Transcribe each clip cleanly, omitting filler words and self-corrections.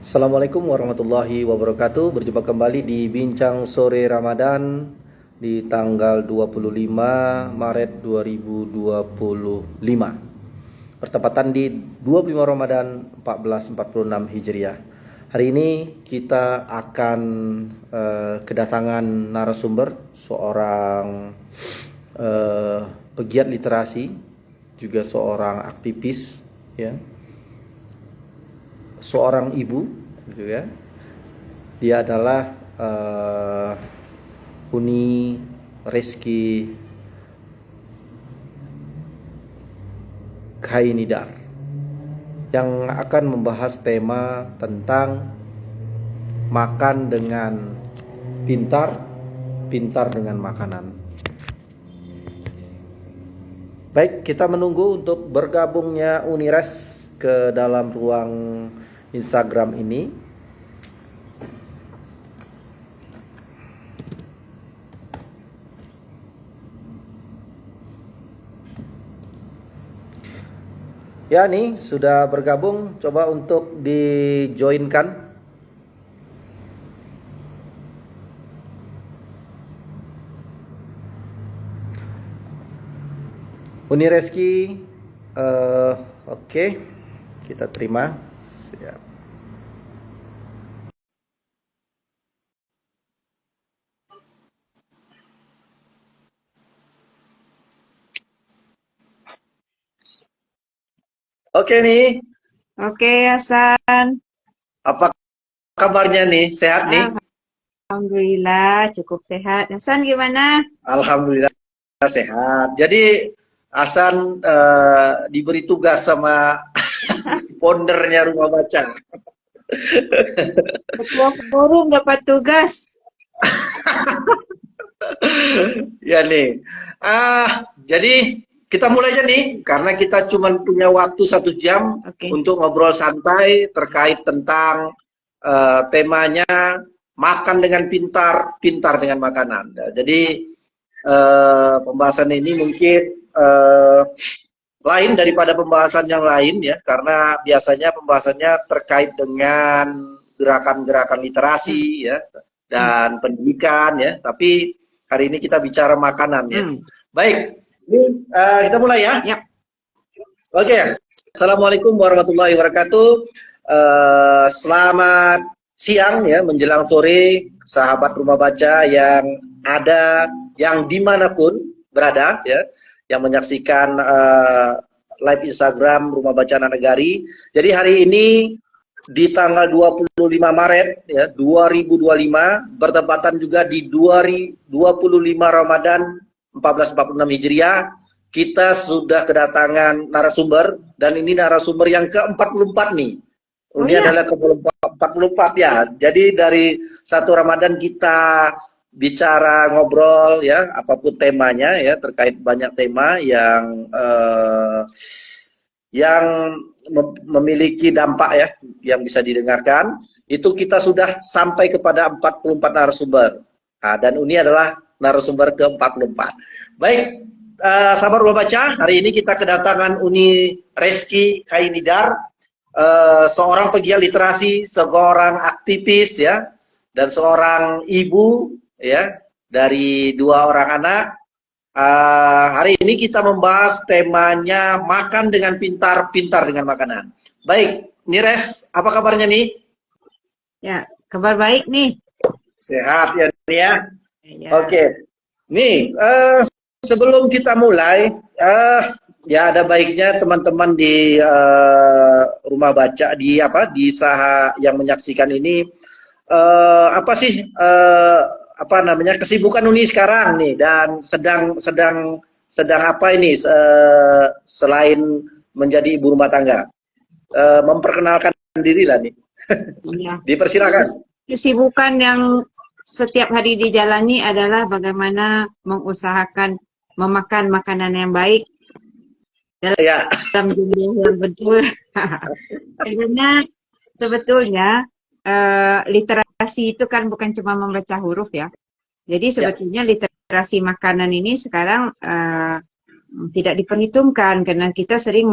Assalamualaikum warahmatullahi wabarakatuh. Berjumpa kembali di Bincang Sore Ramadan di tanggal 25 Maret 2025. Bertepatan di 25 Ramadan 1446 Hijriah. Hari ini kita akan kedatangan narasumber, seorang pegiat literasi, juga seorang aktivis, ya, seorang ibu, gitu ya. Dia adalah Uni Reski Khainidar, yang akan membahas tema tentang makan dengan pintar, pintar dengan makanan. Baik, kita menunggu untuk bergabungnya Unires ke dalam ruang Instagram ini. Ya, nih sudah bergabung, coba untuk di-joinkan. Unireski, oke, kita terima. Siap. Oke nih, Oke, Hasan. apa kabarnya nih? Sehat nih? Alhamdulillah, cukup sehat. Hasan gimana? Alhamdulillah sehat. Jadi Hasan diberi tugas sama foundernya Rumah Baca. Ketua forum dapat tugas. Ya nih. Jadi kita mulai aja nih, karena kita cuma punya waktu 1 jam Oke. untuk ngobrol santai terkait tentang temanya makan dengan pintar, pintar dengan makanan. Nah, jadi pembahasan ini mungkin lain daripada pembahasan yang lain, ya, karena biasanya pembahasannya terkait dengan gerakan-gerakan literasi, ya, dan pendidikan, ya. Tapi hari ini kita bicara makanan, ya. Baik, ini kita mulai ya. Yap. Oke, Assalamualaikum warahmatullahi wabarakatuh. Selamat siang, ya, menjelang sore, sahabat Rumah Baca yang ada, yang dimanapun berada, ya, yang menyaksikan live Instagram Rumah Baca Anak Negari. Jadi hari ini di tanggal 25 Maret, ya, 2025, bertepatan juga di 25 Ramadan 1446 Hijriah, kita sudah kedatangan narasumber, dan ini narasumber yang ke-44 nih. Ini adalah ke-44 ya. Jadi dari satu Ramadan kita bicara, ngobrol, ya, apapun temanya, ya, terkait banyak tema yang memiliki dampak, ya, yang bisa didengarkan. Itu kita sudah sampai kepada 44 narasumber. Nah, dan ini adalah narasumber ke-44. Baik, sahabat Rumah Baca, hari ini kita kedatangan Uni Reski Khainidar, seorang pegiat literasi, seorang aktivis, ya, dan seorang ibu, ya, dari 2 orang anak. Hari ini kita membahas temanya makan dengan pintar, pintar dengan makanan. Baik, Nires, apa kabarnya nih? Ya, kabar baik nih. Sehat ya, nih ya. Ya. Oke, nih sebelum kita mulai, ya, ada baiknya teman-teman di Rumah Baca, di Saha yang menyaksikan ini, apa sih apa namanya, kesibukan Uni sekarang nih, dan sedang apa ini, selain menjadi ibu rumah tangga. Memperkenalkan diri lah nih. Iya. Dipersilakan. Kesibukan yang setiap hari dijalani adalah bagaimana mengusahakan memakan makanan yang baik Ya. dalam jumlah yang betul. Karena sebetulnya literasi itu kan bukan cuma membaca huruf, ya. Jadi sebetulnya literasi makanan ini sekarang tidak diperhitungkan, karena kita sering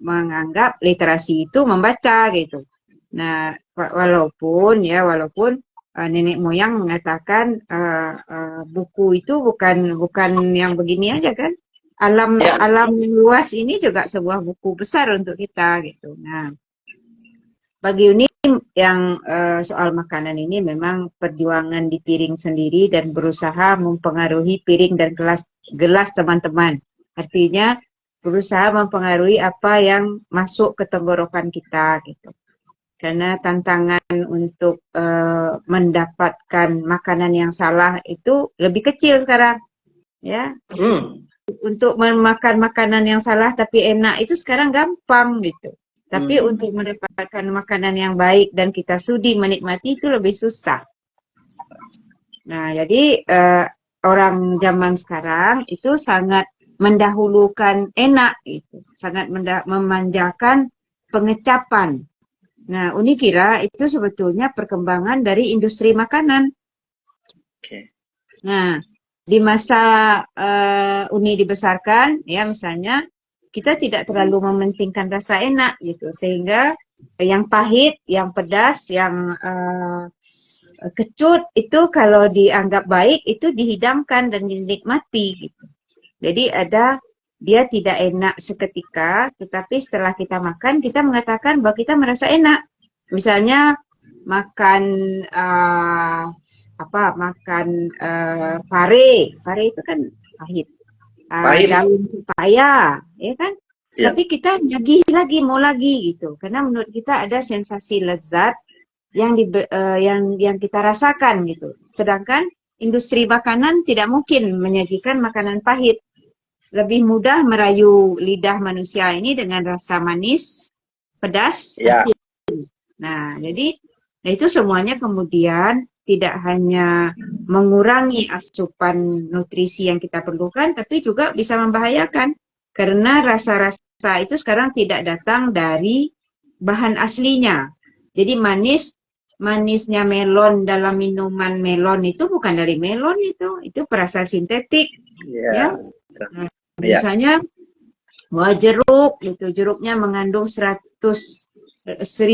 menganggap literasi itu membaca gitu. Nah, walaupun nenek moyang mengatakan buku itu bukan yang begini aja kan. Alam Ya. alam yang luas ini juga sebuah buku besar untuk kita gitu. Nah, bagi Uni yang soal makanan ini memang perjuangan di piring sendiri dan berusaha mempengaruhi piring dan gelas teman-teman. Artinya berusaha mempengaruhi apa yang masuk ke tenggorokan kita gitu. Karena tantangan untuk mendapatkan makanan yang salah itu lebih kecil sekarang, ya. Untuk memakan makanan yang salah tapi enak itu sekarang gampang gitu. Tapi untuk mendapatkan makanan yang baik dan kita sudi menikmati itu lebih susah. Nah, jadi orang zaman sekarang itu sangat mendahulukan enak gitu, sangat memanjakan pengecapan. Nah, Uni kira itu sebetulnya perkembangan dari industri makanan. Oke. Nah, di masa Uni dibesarkan, ya misalnya, kita tidak terlalu mementingkan rasa enak gitu, sehingga yang pahit, yang pedas, yang kecut itu kalau dianggap baik itu dihidangkan dan dinikmati gitu. Jadi dia tidak enak seketika, tetapi setelah kita makan, kita mengatakan bahwa kita merasa enak. Misalnya makan pare itu kan pahit. Daun pepaya, ya kan? Ya. Tapi kita nagih lagi, mau lagi gitu. Karena menurut kita ada sensasi lezat yang kita rasakan gitu. Sedangkan industri makanan tidak mungkin menyajikan makanan pahit. Lebih mudah merayu lidah manusia ini dengan rasa manis, pedas, asin. Nah, jadi itu semuanya kemudian tidak hanya mengurangi asupan nutrisi yang kita perlukan, tapi juga bisa membahayakan. Karena rasa-rasa itu sekarang tidak datang dari bahan aslinya. Jadi manisnya melon dalam minuman melon itu bukan dari melon itu perasa sintetik. Ya. Nah, misalnya jeruk gitu, jeruknya mengandung 1000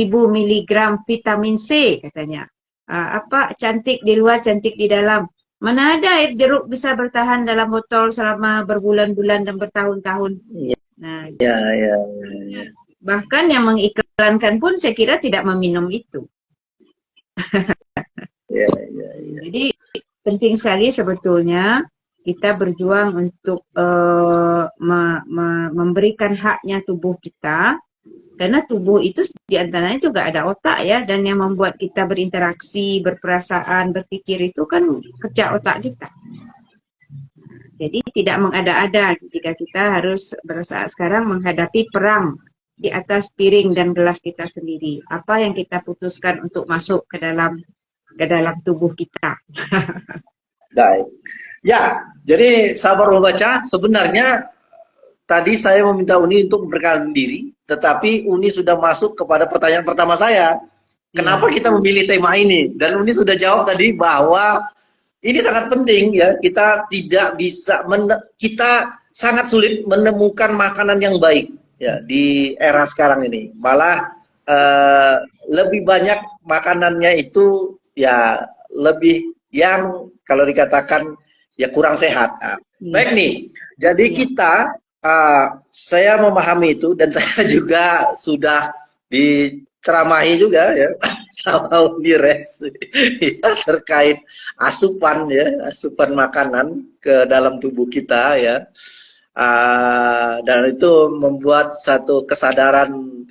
mg vitamin C katanya. Cantik di luar, cantik di dalam. Mana ada air jeruk bisa bertahan dalam botol selama berbulan-bulan dan bertahun-tahun. Nah, bahkan yang mengiklankan pun saya kira tidak meminum itu. Jadi penting sekali sebetulnya kita berjuang untuk memberikan haknya tubuh kita, karena tubuh itu diantaranya juga ada otak ya, dan yang membuat kita berinteraksi, berperasaan, berpikir itu kan kerja otak kita. Jadi tidak mengada-ada ketika kita harus bersaat sekarang menghadapi perang di atas piring dan gelas kita sendiri. Apa yang kita putuskan untuk masuk ke dalam tubuh kita. Baik. Ya, jadi sahabat membaca, sebenarnya tadi saya meminta Uni untuk memperkenalkan diri, tetapi Uni sudah masuk kepada pertanyaan pertama saya. Kenapa kita memilih tema ini? Dan Uni sudah jawab tadi bahwa ini sangat penting ya, kita tidak bisa, kita sangat sulit menemukan makanan yang baik ya di era sekarang ini. Malah lebih banyak makanannya itu ya lebih yang kalau dikatakan ya kurang sehat. Baik nih, jadi kita saya memahami itu dan saya juga sudah diceramahi juga ya sama Unires ya, terkait asupan makanan ke dalam tubuh kita ya. Dan itu membuat satu kesadaran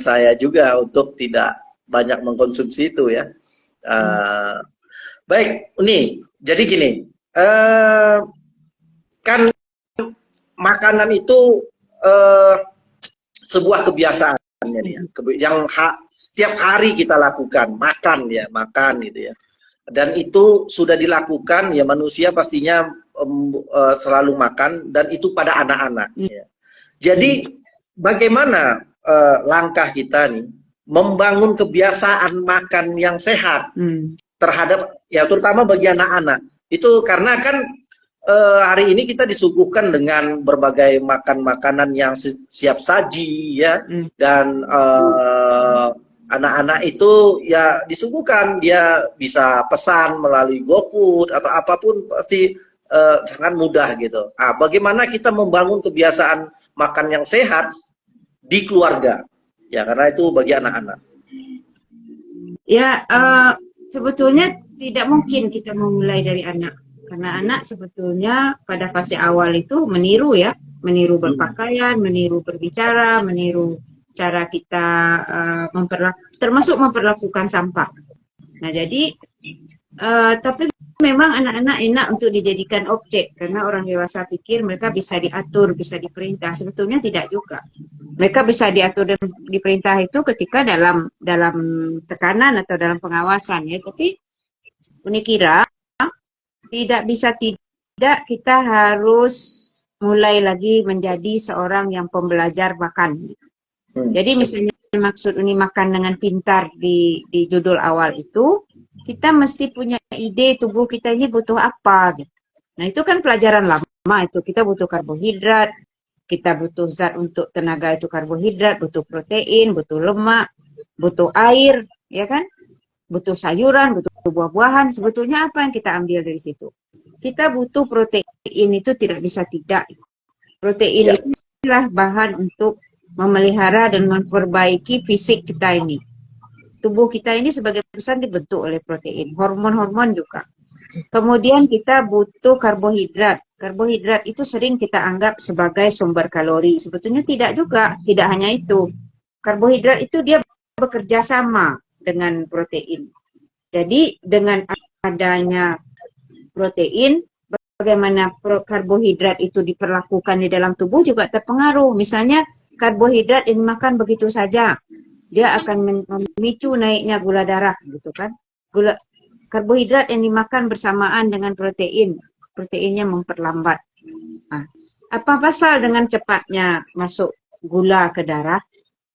saya juga untuk tidak banyak mengkonsumsi itu ya. Baik, Uni. Jadi gini, kan makanan itu sebuah kebiasaan yang setiap hari kita lakukan, makan gitu ya. Dan itu sudah dilakukan ya, manusia pastinya selalu makan, dan itu pada anak-anak. Ya. Jadi bagaimana langkah kita nih membangun kebiasaan makan yang sehat terhadap ya terutama bagi anak-anak itu, karena kan hari ini kita disuguhkan dengan berbagai makanan yang siap saji ya, dan anak-anak itu ya disuguhkan, dia bisa pesan melalui GoFood atau apapun pasti sangat mudah gitu. Bagaimana kita membangun kebiasaan makan yang sehat di keluarga? Ya, karena itu bagi anak-anak. Ya, sebetulnya tidak mungkin kita memulai dari anak. Karena anak sebetulnya pada fase awal itu meniru ya, meniru berpakaian, meniru berbicara, meniru cara kita termasuk memperlakukan sampah. Nah, jadi tapi memang anak-anak enak untuk dijadikan objek karena orang dewasa pikir mereka bisa diatur, bisa diperintah. Sebetulnya tidak juga. Mereka bisa diatur dan diperintah itu ketika dalam tekanan atau dalam pengawasan ya. Tapi ini kira tidak bisa tidak kita harus mulai lagi menjadi seorang yang pembelajar makan. Jadi misalnya maksud ini makan dengan pintar di judul awal itu, kita mesti punya ide tubuh kita ini butuh apa gitu. Nah itu kan pelajaran lama itu, kita butuh karbohidrat, kita butuh zat untuk tenaga itu karbohidrat, butuh protein, butuh lemak, butuh air, ya kan? Butuh sayuran, butuh buah-buahan. Sebetulnya apa yang kita ambil dari situ? Kita butuh protein itu tidak bisa tidak. Protein itu adalah bahan untuk memelihara dan memperbaiki fisik kita ini. Tubuh kita ini sebagai besar dibentuk oleh protein, hormon-hormon juga. Kemudian kita butuh karbohidrat. Karbohidrat itu sering kita anggap sebagai sumber kalori. Sebetulnya tidak juga, tidak hanya itu. Karbohidrat itu dia bekerja sama dengan protein. Jadi dengan adanya protein, bagaimana karbohidrat itu diperlakukan di dalam tubuh juga terpengaruh. Misalnya karbohidrat yang dimakan begitu saja, dia akan memicu naiknya gula darah, gitu kan? Karbohidrat yang dimakan bersamaan dengan protein, proteinnya memperlambat. Nah, apa pasal dengan cepatnya masuk gula ke darah?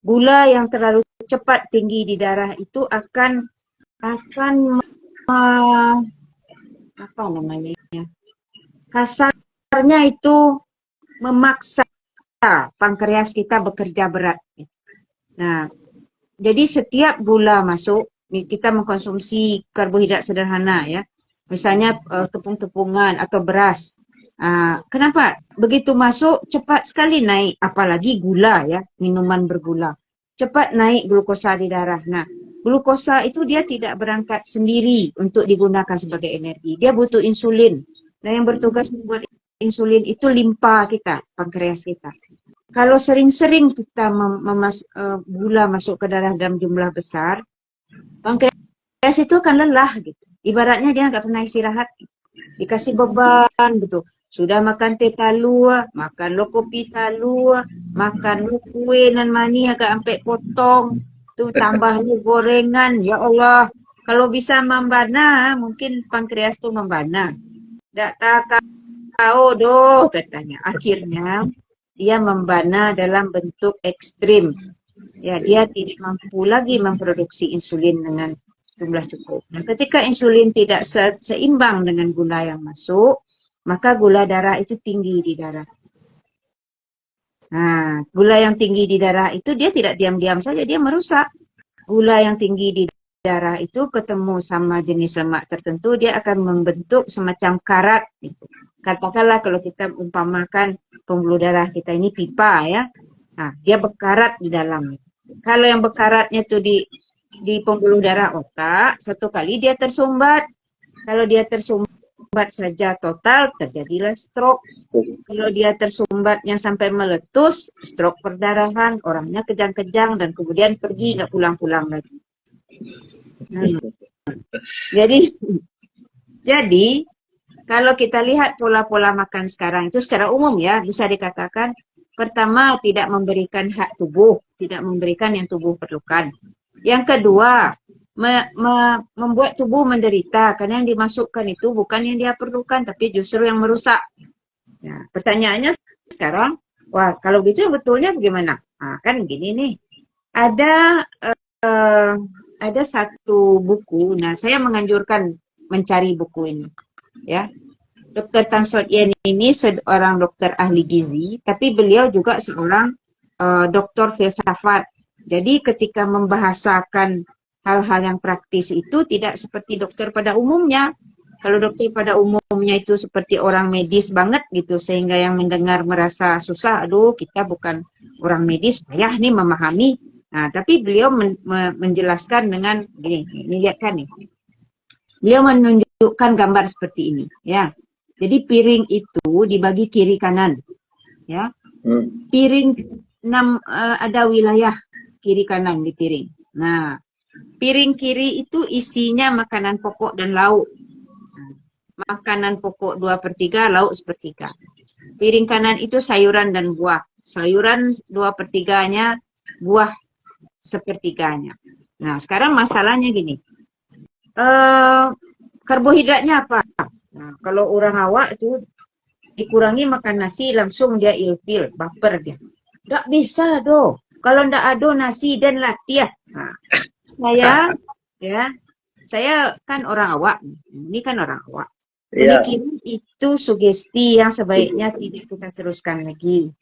Gula yang terlalu cepat tinggi di darah itu akan apa namanya? Kasarnya itu memaksa pankreas kita bekerja berat. Nah, jadi setiap gula masuk, kita mengkonsumsi karbohidrat sederhana ya, misalnya tepung-tepungan atau beras. Kenapa? Begitu masuk cepat sekali naik, apalagi gula ya, minuman bergula. Cepat naik glukosa di darah. Nah, glukosa itu dia tidak berangkat sendiri untuk digunakan sebagai energi. Dia butuh insulin. Nah, yang bertugas membuat insulin itu limpa kita, pankreas kita. Kalau sering-sering kita gula masuk ke darah dalam jumlah besar, pankreas itu akan lelah gitu. Ibaratnya dia nggak pernah istirahat. Dikasih beban gitu. Sudah makan teh talu, makan lo kopi talu, makan lo kue nan mani agak sampai potong. Tuh tambah lo gorengan, ya Allah. Kalau bisa membana, mungkin pankreas tuh membana. Nggak tahu doh katanya. Akhirnya dia membana dalam bentuk ekstrim. Ya, dia tidak mampu lagi memproduksi insulin dengan jumlah cukup. Nah, ketika insulin tidak seimbang dengan gula yang masuk, maka gula darah itu tinggi di darah. Nah, gula yang tinggi di darah itu dia tidak diam-diam saja, dia merusak. Gula yang tinggi di darah itu ketemu sama jenis lemak tertentu, dia akan membentuk semacam karat. Gitu. Katakanlah kalau kita umpamakan pembuluh darah kita ini pipa ya, nah dia berkarat di dalam. Kalau yang berkaratnya itu di pembuluh darah otak, satu kali dia tersumbat. Kalau dia tersumbat saja total, terjadilah stroke. Kalau dia tersumbatnya sampai meletus, stroke perdarahan, orangnya kejang-kejang dan kemudian pergi nggak pulang-pulang lagi. Jadi kalau kita lihat pola-pola makan sekarang itu secara umum ya, bisa dikatakan pertama tidak memberikan hak tubuh, tidak memberikan yang tubuh perlukan. Yang kedua, membuat tubuh menderita karena yang dimasukkan itu bukan yang dia perlukan tapi justru yang merusak. Nah, pertanyaannya sekarang, wah kalau gitu betulnya bagaimana? Nah, kan gini nih, ada satu buku. Nah, saya menganjurkan mencari buku ini, ya. Dr. Tan Sot Yen ini seorang dokter ahli gizi, tapi beliau juga seorang doktor filsafat. Jadi ketika membahasakan hal-hal yang praktis itu tidak seperti dokter pada umumnya. Kalau dokter pada umumnya itu seperti orang medis banget gitu, sehingga yang mendengar merasa susah, aduh kita bukan orang medis, payah nih memahami. Nah, tapi beliau menjelaskan dengan gini, ini lihat kan nih. Beliau menunjukkan gambar seperti ini, ya. Jadi piring itu dibagi kiri kanan, ya. Piring ada wilayah kiri kanan di piring. Nah, piring kiri itu isinya makanan pokok dan lauk. Makanan pokok 2/3, lauk 1/3. Piring kanan itu sayuran dan buah. Sayuran 2/3-nya, buah 1/3-nya. Nah, sekarang masalahnya gini. Karbohidratnya apa? Nah, kalau orang awak itu dikurangi makan nasi langsung dia ilfil, baper dia. Nggak bisa doh. Kalau nggak ada nasi dan latih. Nah, saya kan orang awak. Ini kan orang awak. Ini itu sugesti yang sebaiknya tidak kita teruskan lagi.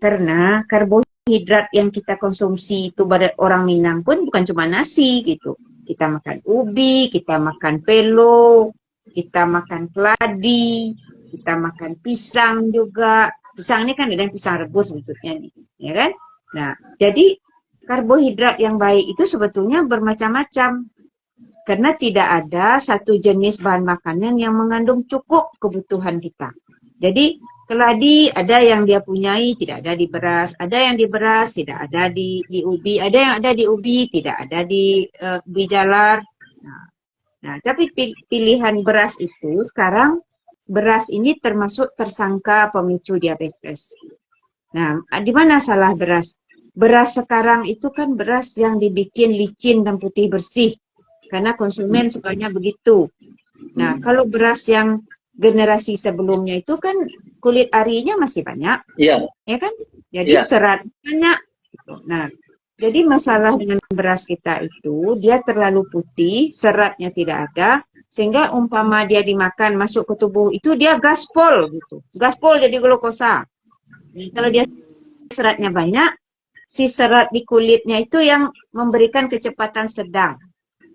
Karena karbohidrat yang kita konsumsi itu pada orang Minang pun bukan cuma nasi gitu. Kita makan ubi, kita makan pelo, kita makan keladi, kita makan pisang juga. Pisang ini kan ada yang pisang rebus maksudnya nih, ya kan? Nah, jadi karbohidrat yang baik itu sebetulnya bermacam-macam. Karena tidak ada satu jenis bahan makanan yang mengandung cukup kebutuhan kita. Jadi keladi ada yang dia punyai, tidak ada di beras. Ada yang di beras, tidak ada di ubi. Ada yang ada di ubi, tidak ada di ubi jalar. Nah, tapi pilihan beras itu sekarang, beras ini termasuk tersangka pemicu diabetes. Nah, di mana salah beras? Beras sekarang itu kan beras yang dibikin licin dan putih bersih. Karena konsumen sukanya begitu. Nah, kalau beras yang generasi sebelumnya itu kan kulit arinya masih banyak. Iya. Ya kan? Jadi serat banyak. Nah, jadi masalah dengan beras kita itu, dia terlalu putih, seratnya tidak ada, sehingga umpama dia dimakan masuk ke tubuh itu dia gaspol gitu. Gaspol jadi glukosa. Kalau dia seratnya banyak, si serat di kulitnya itu yang memberikan kecepatan sedang.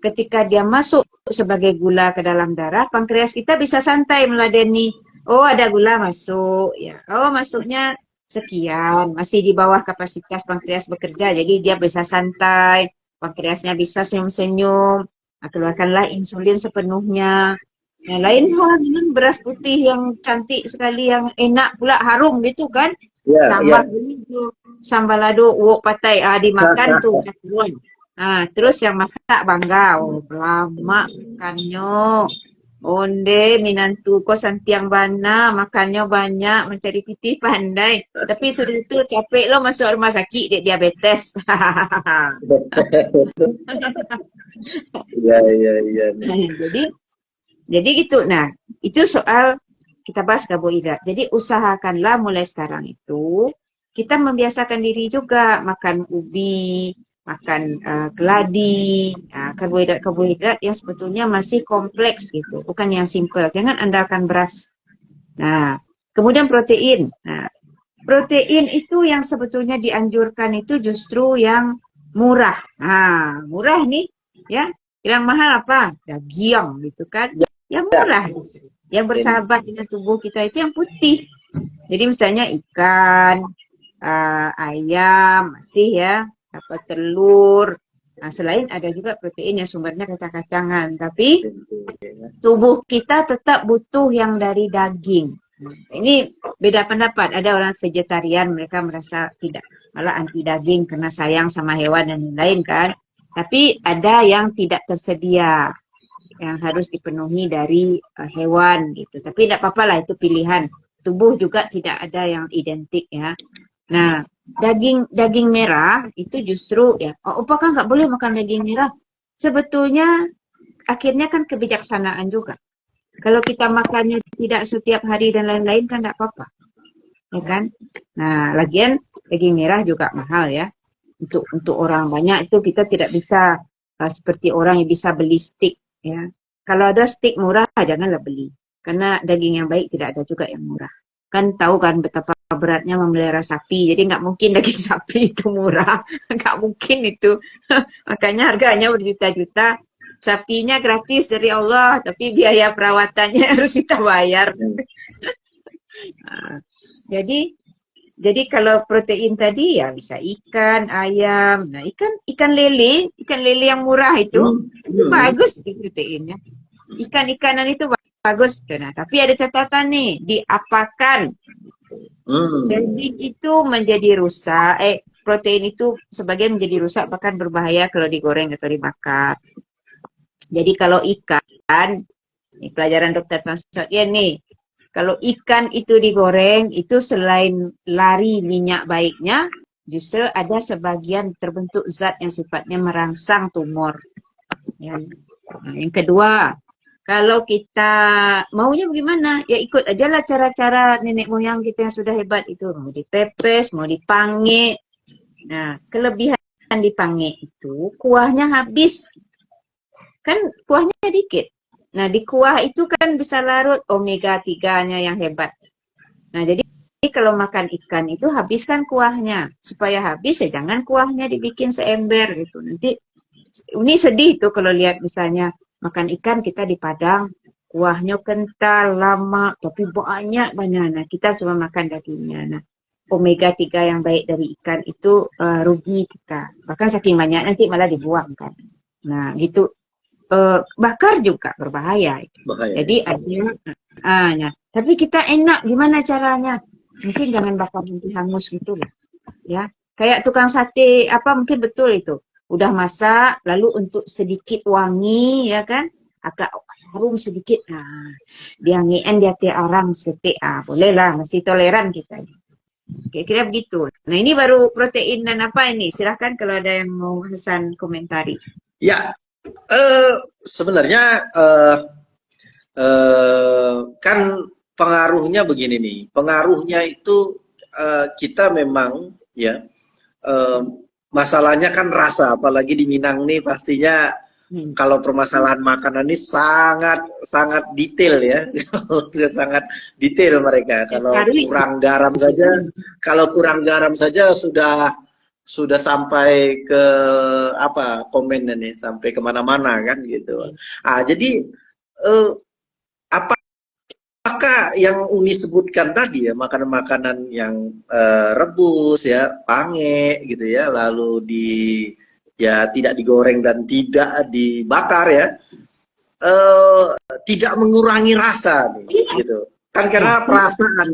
Ketika dia masuk sebagai gula ke dalam darah, pankreas kita bisa santai meladeni. Oh, ada gula masuk, ya. Oh, masuknya sekian, masih di bawah kapasitas pankreas bekerja, jadi dia bisa santai, pankreasnya bisa senyum-senyum, keluarkanlah insulin sepenuhnya. Nah, lain soal minum beras putih yang cantik sekali, yang enak pula, harum gitu kan. Tambah begitu, sambal lado, uok patai, dimakan tuh satuan. Nah, terus yang masak bangga, lama makannya. Onde minantu ko santiang bana, makannya banyak, mencari pitih pandai. Tapi sudah itu capek lo masuk rumah sakit, dia diabetes. Iya. Jadi gitu. Nah, itu soal kita bahas karbohidrat. Jadi usahakanlah mulai sekarang itu kita membiasakan diri juga makan ubi, makan keladi, karbohidrat yang sebetulnya masih kompleks gitu, bukan yang simple. Jangan andalkan beras. Nah, kemudian protein. Nah, protein itu yang sebetulnya dianjurkan itu justru yang murah. Nah, murah nih, ya. Yang mahal apa? Daging gitu kan. Yang murah. Yang bersahabat dengan tubuh kita itu yang putih. Jadi misalnya ikan, ayam, masih ya. Dapat telur. Nah, selain ada juga protein yang sumbernya kacang-kacangan, tapi tubuh kita tetap butuh yang dari daging. Ini beda pendapat. Ada orang vegetarian, mereka merasa tidak, malah anti daging karena sayang sama hewan dan lain-lain kan. Tapi ada yang tidak tersedia, yang harus dipenuhi dari hewan gitu. Tapi tidak apa-apa lah, itu pilihan. Tubuh juga tidak ada yang identik ya. Nah, daging merah itu justru ya, apakah nggak boleh makan daging merah? Sebetulnya akhirnya kan kebijaksanaan juga. Kalau kita makannya tidak setiap hari dan lain-lain kan nggak apa-apa, ya kan? Nah, lagian daging merah juga mahal ya. Untuk orang banyak itu kita tidak bisa seperti orang yang bisa beli steak ya. Kalau ada steak murah janganlah beli, karena daging yang baik tidak ada juga yang murah. kan tahu kan betapa beratnya memelihara sapi, jadi nggak mungkin daging sapi itu murah, nggak mungkin itu. Makanya harganya berjuta-juta. Sapinya gratis dari Allah, tapi biaya perawatannya harus kita bayar. Nah, jadi jadi kalau protein tadi ya bisa ikan, ayam. Nah, ikan lele yang murah itu bagus di proteinnya. Ikan-ikanan itu bagus tuh. Nah, tapi ada catatan nih, diapakan. Daging itu menjadi rusak, protein itu sebagian menjadi rusak bahkan berbahaya kalau digoreng atau dibakar. Jadi kalau ikan, ini pelajaran Dokter Tan nih, kalau ikan itu digoreng, itu selain lari minyak baiknya, justru ada sebagian terbentuk zat yang sifatnya merangsang tumor. Ya. Nah, yang kedua, kalau kita maunya bagaimana? Ya ikut aja lah cara-cara nenek moyang kita yang sudah hebat itu. Mau dipepes, mau dipange. Nah, kelebihan dipange itu kuahnya habis. Kan kuahnya dikit. Nah, di kuah itu kan bisa larut omega 3-nya yang hebat. Nah, jadi kalau makan ikan itu habiskan kuahnya. Supaya habis ya jangan kuahnya dibikin seember gitu. Nanti ini sedih tuh kalau lihat misalnya makan ikan kita di Padang, kuahnya kental, lama, tapi banyak. Nah, kita cuma makan dagingnya. Nah, omega 3 yang baik dari ikan itu rugi kita. Bahkan saking banyak nanti malah dibuang kan. Nah, gitu. Bakar juga berbahaya. Bahaya. Jadi ada, tapi kita enak gimana caranya? Mungkin jangan bakar nanti hangus gitu lah, ya. Kayak tukang sate apa mungkin betul itu. Udah masak, lalu untuk sedikit wangi, ya kan? Agak harum sedikit. Nah, diangin dia orang seketik, bolehlah, masih toleran kita. Kira-kira begitu. Nah, ini baru protein dan apa ini? Silahkan kalau ada yang mau pesan komentari. Ya, sebenarnya kan pengaruhnya begini nih. Pengaruhnya itu kita memang ya masalahnya kan rasa, apalagi di Minang nih pastinya kalau permasalahan makanan ini sangat sangat detail ya. Sangat detail mereka. Kalau kurang garam saja sudah sampai ke apa komennya nih, sampai kemana-mana kan gitu. Jadi apakah yang Uni sebutkan tadi ya, makanan-makanan yang rebus ya, pange gitu ya, lalu tidak digoreng dan tidak dibakar ya, tidak mengurangi rasa nih, gitu. Kan karena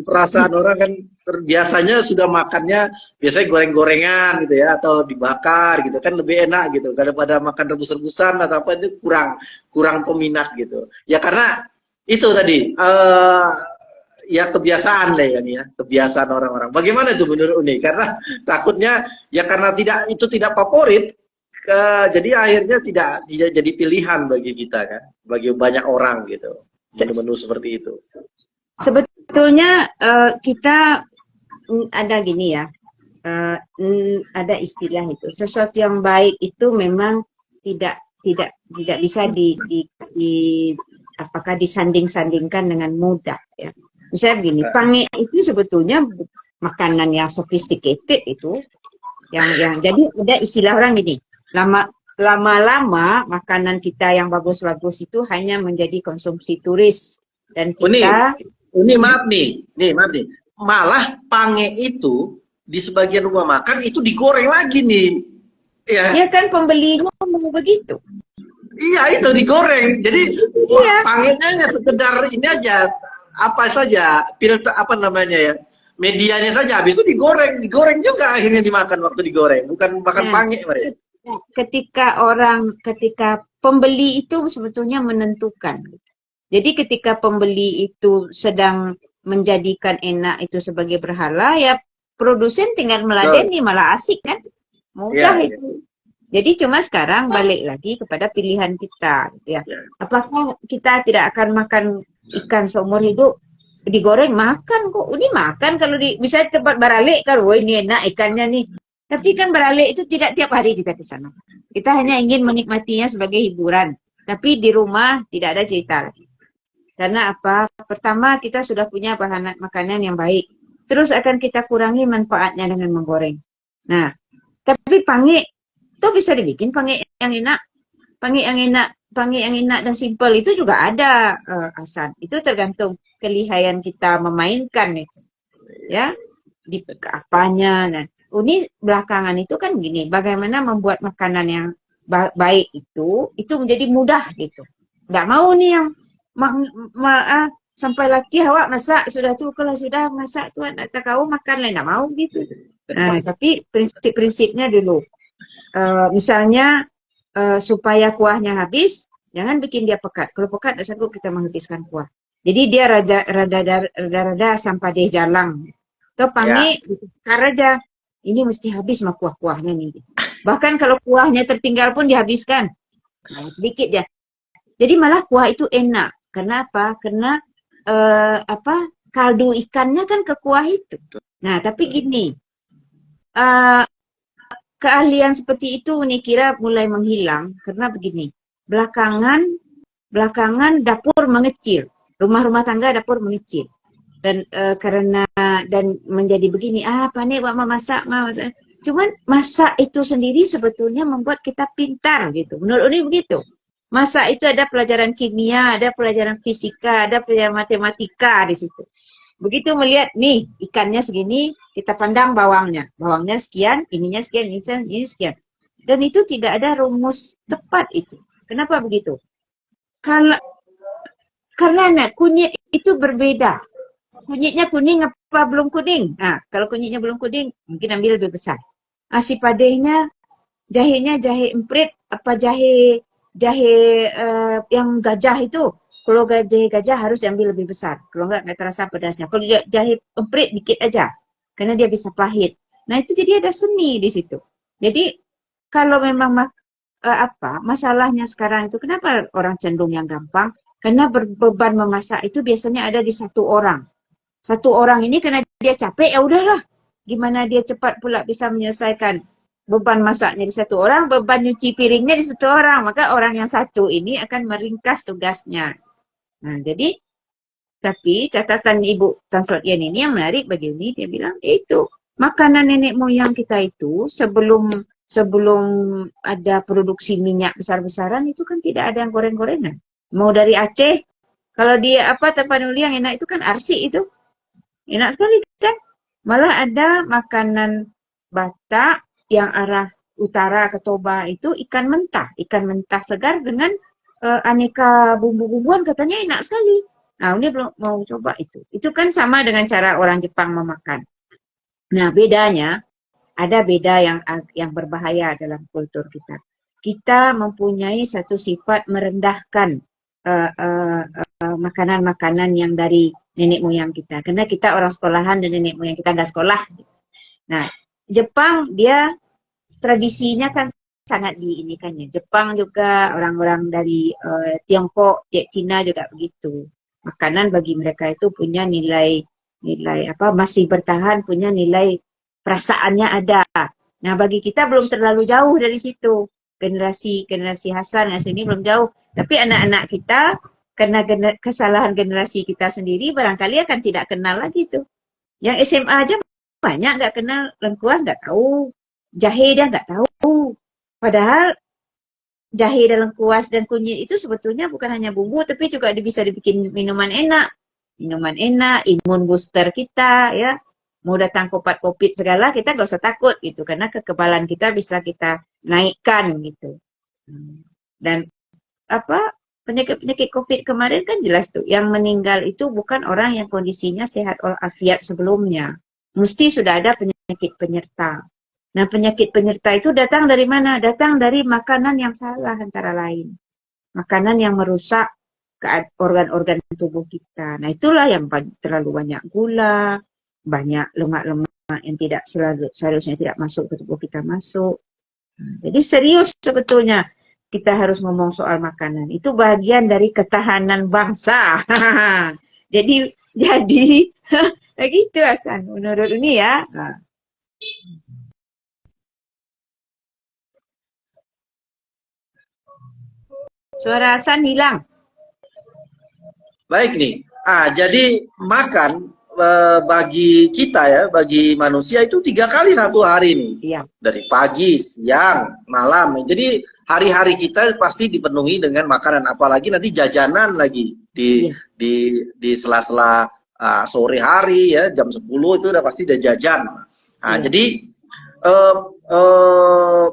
perasaan orang kan biasanya sudah makannya biasanya goreng-gorengan gitu ya, atau dibakar gitu kan lebih enak gitu daripada makan rebus-rebusan atau apa, itu kurang peminat gitu ya, karena itu tadi ya kebiasaan lah ya nih ya, kebiasaan orang-orang. Bagaimana itu menurut Uni? Karena takutnya ya karena tidak favorit, jadi akhirnya tidak jadi pilihan bagi kita kan, bagi banyak orang gitu, menu-menu seperti itu. Sebetulnya kita ada gini ya, ada istilah itu, sesuatu yang baik itu memang tidak bisa apakah disanding-sandingkan dengan mudah ya. Misalnya begini, pange itu sebetulnya makanan yang sophisticated itu, yang jadi ada istilah orang gini, lama-lama makanan kita yang bagus-bagus itu hanya menjadi konsumsi turis dan kita Ini maaf nih, malah pange itu di sebagian rumah makan itu digoreng lagi nih. Ya kan pembelinya mau begitu. Iya, itu digoreng. Jadi pangenya hanya sekedar ini aja, apa saja, apa namanya ya, medianya saja, habis itu digoreng juga akhirnya dimakan waktu digoreng, bukan makan pange mereka. Ketika pembeli itu sebetulnya menentukan. Jadi ketika pembeli itu sedang menjadikan enak itu sebagai berhala, ya produsen tinggal meladeni, malah asik kan, mudah itu. Jadi cuma sekarang balik lagi kepada pilihan kita, gitu ya. Apakah kita tidak akan makan ikan seumur hidup? Digoreng makan kok, ini makan kalau bisa tempat baralik kan, wah ini enak ikannya nih. Tapi kan baralik itu tidak tiap hari kita ke sana. Kita hanya ingin menikmatinya sebagai hiburan, tapi di rumah tidak ada cerita lagi. Karena apa? Pertama, kita sudah punya bahan makanan yang baik. Terus akan kita kurangi manfaatnya dengan menggoreng. Nah, tapi pange itu bisa dibikin pange yang enak. Pange yang enak dan simpel itu juga ada, Hasan. Itu tergantung kelihayan kita memainkan itu. Ya, di apanya. Nah, ini belakangan itu kan gini, bagaimana membuat makanan yang baik itu menjadi mudah gitu. Nggak mau nih yang sampai latih awak masak sudah tuh, kalau sudah masak tuh anak kau makan lain nggak mau gitu. Nah, tapi prinsip-prinsipnya dulu, misalnya supaya kuahnya habis, jangan bikin dia pekat. Kalau pekat tidak sanggup kita menghabiskan kuah. Jadi dia rada-rada sampai dia jalang. Atau pangi, kar aja. Ini mesti habis mah kuah-kuahnya nih. Gitu. Bahkan kalau kuahnya tertinggal pun dihabiskan. Nah, sedikit ya. Jadi malah kuah itu enak. Karena apa? Karena kaldu ikannya kan ke kuah itu. Nah, tapi gini. Keahlian seperti itu nih kira mulai menghilang karena begini. Belakangan dapur mengecil. Rumah-rumah tangga dapur mengecil. Dan karena dan menjadi begini, apa nih buat masak, masak. Cuman masak itu sendiri sebetulnya membuat kita pintar gitu. Menurut ini begitu. Masak itu ada pelajaran kimia, ada pelajaran fisika, ada pelajaran matematika di situ. Begitu melihat nih ikannya segini, kita pandang bawangnya. Bawangnya sekian, ininya sekian, ini sekian. Dan itu tidak ada rumus tepat itu. Kenapa begitu? Karena kunyit itu berbeda. Kunyitnya kuning apa belum kuning? Nah, kalau kunyitnya belum kuning, mungkin ambil lebih besar. Si padehnya, jahenya jahe emprit, apa jahe yang gajah itu. Kalau jahe gajah harus diambil lebih besar. Kalau nggak terasa pedasnya. Kalau jahe emprit dikit aja. Karena dia bisa pahit. Nah, itu jadi ada seni di situ. Jadi, kalau memang masalahnya sekarang itu, kenapa orang cenderung yang gampang? Karena beban memasak itu biasanya ada di satu orang. Satu orang ini karena dia capek, ya udahlah. Gimana dia cepat pula bisa menyelesaikan beban masaknya di satu orang, beban nyuci piringnya di satu orang. Maka orang yang satu ini akan meringkas tugasnya. Nah, jadi tapi catatan Ibu Tan Sot Yen ini yang menarik begini, dia bilang itu makanan nenek moyang kita itu sebelum ada produksi minyak besar-besaran itu kan tidak ada yang goreng-gorengan. Mau dari Aceh, kalau dia Tapanuli yang enak itu kan arsi itu. Enak sekali kan? Malah ada makanan Batak yang arah utara ke Toba itu ikan mentah segar dengan aneka bumbu-bumbuan katanya enak sekali. Nah, ini belum mau coba itu. Itu kan sama dengan cara orang Jepang memakan. Nah, bedanya ada beda yang berbahaya dalam kultur kita. Kita mempunyai satu sifat merendahkan makanan-makanan yang dari nenek moyang kita. Karena kita orang sekolahan dan nenek moyang kita nggak sekolah. Nah, Jepang dia tradisinya kan sangat diinikannya. Jepang juga orang-orang dari Tiongkok, Cina juga begitu. Makanan bagi mereka itu punya nilai masih bertahan, punya nilai perasaannya ada. Nah, bagi kita belum terlalu jauh dari situ. Generasi Hasan yang sini belum jauh. Tapi anak-anak kita karena kesalahan generasi kita sendiri barangkali akan tidak kenal lagi tuh. Yang SMA aja banyak nggak kenal lengkuas, nggak tahu. Jahe dia nggak tahu. Padahal jahe dan lengkuas dan kunyit itu sebetulnya bukan hanya bumbu, tapi juga bisa dibikin minuman enak. Minuman enak, imun booster kita ya. Mau datang COVID segala, kita nggak usah takut gitu. Karena kekebalan kita bisa kita naikkan gitu. Dan penyakit COVID kemarin kan jelas tuh. Yang meninggal itu bukan orang yang kondisinya sehat walafiat sebelumnya. Mesti sudah ada penyakit penyerta. Nah, penyakit penyerta itu datang dari mana? Datang dari makanan yang salah antara lain. Makanan yang merusak organ-organ tubuh kita. Nah, itulah yang terlalu banyak gula, banyak lemak-lemak yang tidak seharusnya tidak masuk ke tubuh kita masuk. Jadi serius sebetulnya kita harus ngomong soal makanan. Itu bagian dari ketahanan bangsa. jadi begitu Hasan menurut ini ya. Suara Hasan hilang. Baik nih. Jadi makan bagi kita ya, bagi manusia itu 3 kali satu hari nih. Iya. Dari pagi, siang, malam. Jadi hari-hari kita pasti dipenuhi dengan makanan, apalagi nanti jajanan lagi di Iya. di sela-sela sore hari ya, jam 10 itu udah pasti ada jajan. Iya. Jadi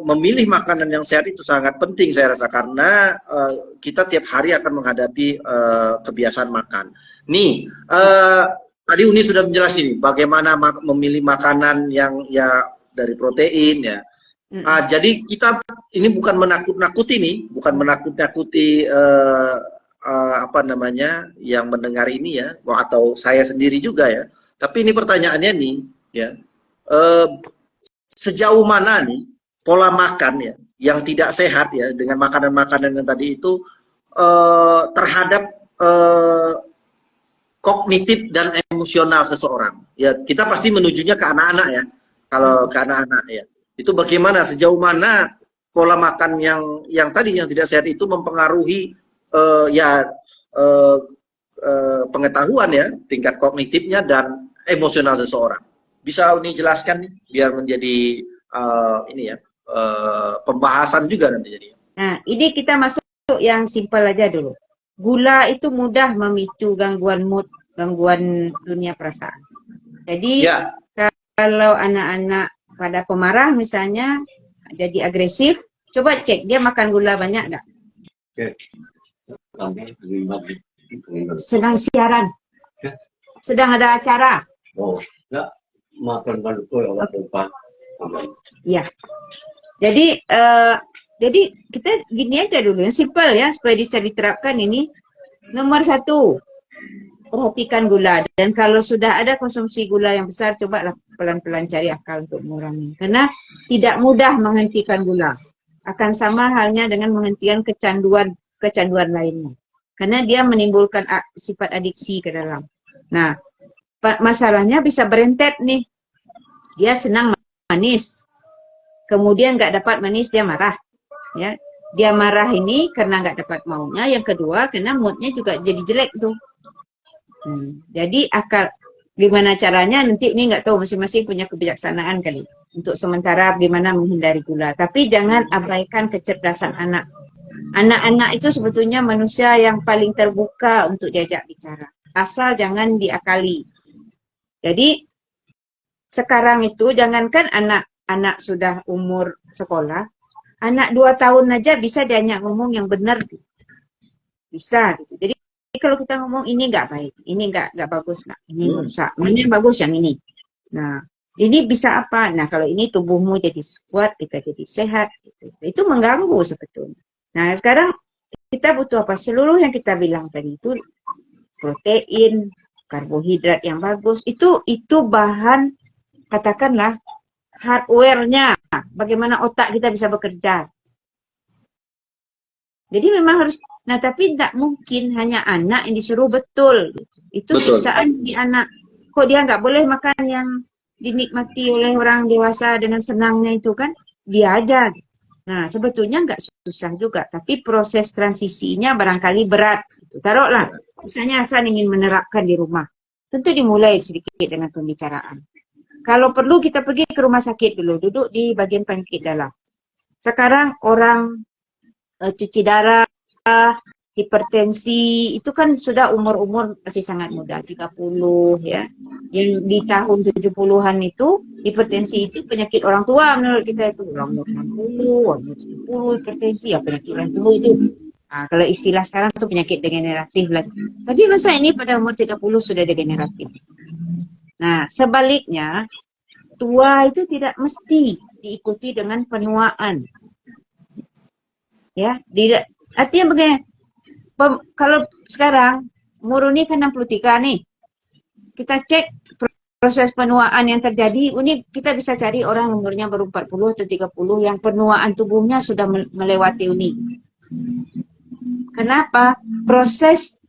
memilih makanan yang sehat itu sangat penting saya rasa, karena kita tiap hari akan menghadapi kebiasaan makan. Nih, tadi Uni sudah menjelaskan bagaimana memilih makanan yang ya dari protein ya. Jadi kita ini bukan menakut-nakuti nih, bukan menakut-nakuti apa namanya yang mendengar ini ya, atau saya sendiri juga ya. Tapi ini pertanyaannya nih, ya. Sejauh mana nih pola makan ya yang tidak sehat ya dengan makanan-makanan yang tadi itu terhadap kognitif dan emosional seseorang. Ya, kita pasti menujunya ke anak-anak ya. Kalau ke anak-anak ya. Itu bagaimana, sejauh mana pola makan yang tadi yang tidak sehat itu mempengaruhi pengetahuan ya, tingkat kognitifnya dan emosional seseorang. Bisa Uni jelaskan nih biar menjadi ini ya pembahasan juga nanti jadi. Nah, ini kita masuk yang simpel aja dulu. Gula itu mudah memicu gangguan mood, gangguan dunia perasaan. Jadi ya, kalau anak-anak pada pemarah misalnya jadi agresif, coba cek dia makan gula banyak enggak? Sedang siaran, sedang ada acara. Oh, enggak makan betul apa? Ya. Jadi kita gini aja dulu, yang simpel ya, supaya bisa diterapkan ini. Nomor 1, perhatikan gula. Dan kalau sudah ada konsumsi gula yang besar, coba pelan-pelan cari akal untuk mengurangi. Karena tidak mudah menghentikan gula. Akan sama halnya dengan menghentikan kecanduan lainnya. Karena dia menimbulkan sifat adiksi ke dalam. Nah, masalahnya bisa berentet nih. Dia senang manis. Kemudian nggak dapat manis, dia marah. Ya, dia marah ini karena nggak dapat maunya. Yang kedua, karena moodnya juga jadi jelek tuh. Jadi gimana caranya nanti ini nggak tahu, masing-masing punya kebijaksanaan kali. Untuk sementara gimana menghindari gula. Tapi jangan abaikan kecerdasan anak. Anak-anak itu sebetulnya manusia yang paling terbuka untuk diajak bicara. Asal jangan diakali. Jadi sekarang itu jangankan anak sudah umur sekolah. Anak 2 tahun aja bisa diajak ngomong yang benar. Bisa gitu. Jadi kalau kita ngomong ini nggak baik, ini nggak bagus, nah ini rusak, ini yang bagus yang ini. Nah, ini bisa apa? Nah, kalau ini tubuhmu jadi kuat, kita jadi sehat. Gitu. Itu mengganggu sebetulnya. Nah, sekarang kita butuh apa? Seluruh yang kita bilang tadi itu protein, karbohidrat yang bagus, itu bahan, katakanlah hardware-nya, bagaimana otak kita bisa bekerja. Jadi memang harus, nah tapi tidak mungkin hanya anak yang disuruh betul. Itu siksaan di anak. Kok dia nggak boleh makan yang dinikmati oleh orang dewasa dengan senangnya itu kan? Dia aja. Nah sebetulnya nggak susah juga, tapi proses transisinya barangkali berat. Taruhlah, misalnya Hasan ingin menerapkan di rumah. Tentu dimulai sedikit dengan pembicaraan. Kalau perlu kita pergi ke rumah sakit dulu, duduk di bagian penyakit dalam. Sekarang orang cuci darah, hipertensi, itu kan sudah umur-umur masih sangat muda, 30 ya. Yang di tahun 70-an itu, hipertensi itu penyakit orang tua menurut kita itu. Orang umur 60, orang umur 70, hipertensi, ya penyakit orang tua itu. Nah, kalau istilah sekarang itu penyakit degeneratif lagi. Tapi masa ini pada umur 30 sudah degeneratif. Nah, sebaliknya, tua itu tidak mesti diikuti dengan penuaan. Ya, artinya begini, kalau sekarang Muruni kan 63 nih, kita cek proses penuaan yang terjadi, ini kita bisa cari orang umurnya baru 40 atau 30 yang penuaan tubuhnya sudah melewati ini. Kenapa? Proses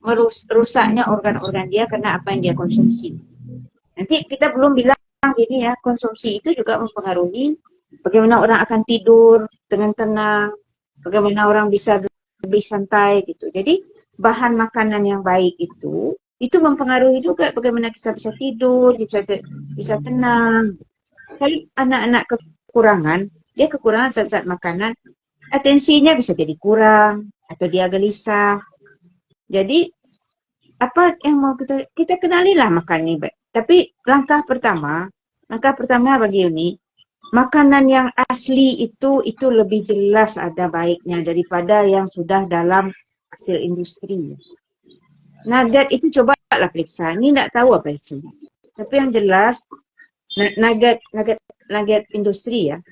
rusaknya organ-organ dia karena apa yang dia konsumsi. Nanti kita belum bilang ini ya, konsumsi itu juga mempengaruhi bagaimana orang akan tidur dengan tenang, bagaimana orang bisa lebih santai gitu. Jadi bahan makanan yang baik itu mempengaruhi juga bagaimana kita bisa tidur, bisa tenang. Kalau anak-anak kekurangan, dia kekurangan zat-zat makanan, atensinya bisa jadi kurang atau dia gelisah. Jadi apa yang mau kita kenalilah makan ini baik. Tapi langkah pertama bagi Uni, makanan yang asli itu lebih jelas ada baiknya daripada yang sudah dalam hasil industri. Nugget itu cobalah periksa. Ini tidak tahu apa isinya. Tapi yang jelas nugget industri ya,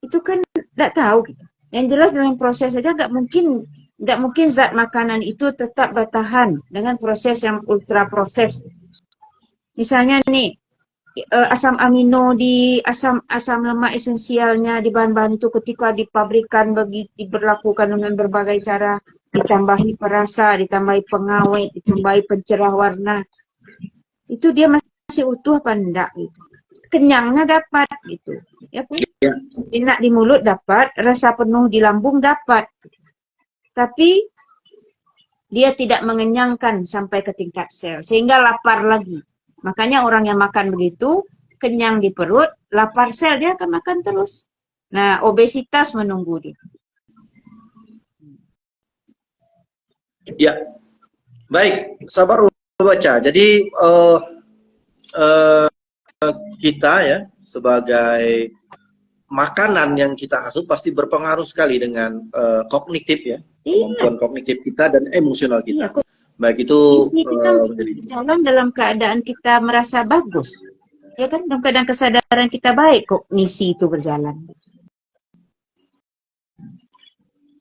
itu kan tidak tahu gitu. Yang jelas dalam proses saja tidak mungkin zat makanan itu tetap bertahan dengan proses yang ultra proses. Misalnya nih, asam amino di asam lemak esensialnya di bahan-bahan itu ketika dipabrikan diberlakukan dengan berbagai cara, ditambahi perasa, ditambahi pengawet, ditambahi pencerah warna, itu dia masih utuh apa enggak gitu. Kenyangnya dapat gitu, ya kan? Enak di mulut dapat, rasa penuh di lambung dapat, tapi dia tidak mengenyangkan sampai ke tingkat sel sehingga lapar lagi. Makanya orang yang makan begitu, kenyang di perut, lapar sel, dia akan makan terus. Nah, obesitas menunggu dia. Ya, baik, sabar baca. Jadi kita ya sebagai makanan yang kita asup pasti berpengaruh sekali dengan kognitif ya, kemampuan kognitif kita dan emosional kita. Iya, baik itu kita jalan dalam keadaan kita merasa bagus, ya kan? Dalam keadaan kesadaran kita baik, kognisi itu berjalan.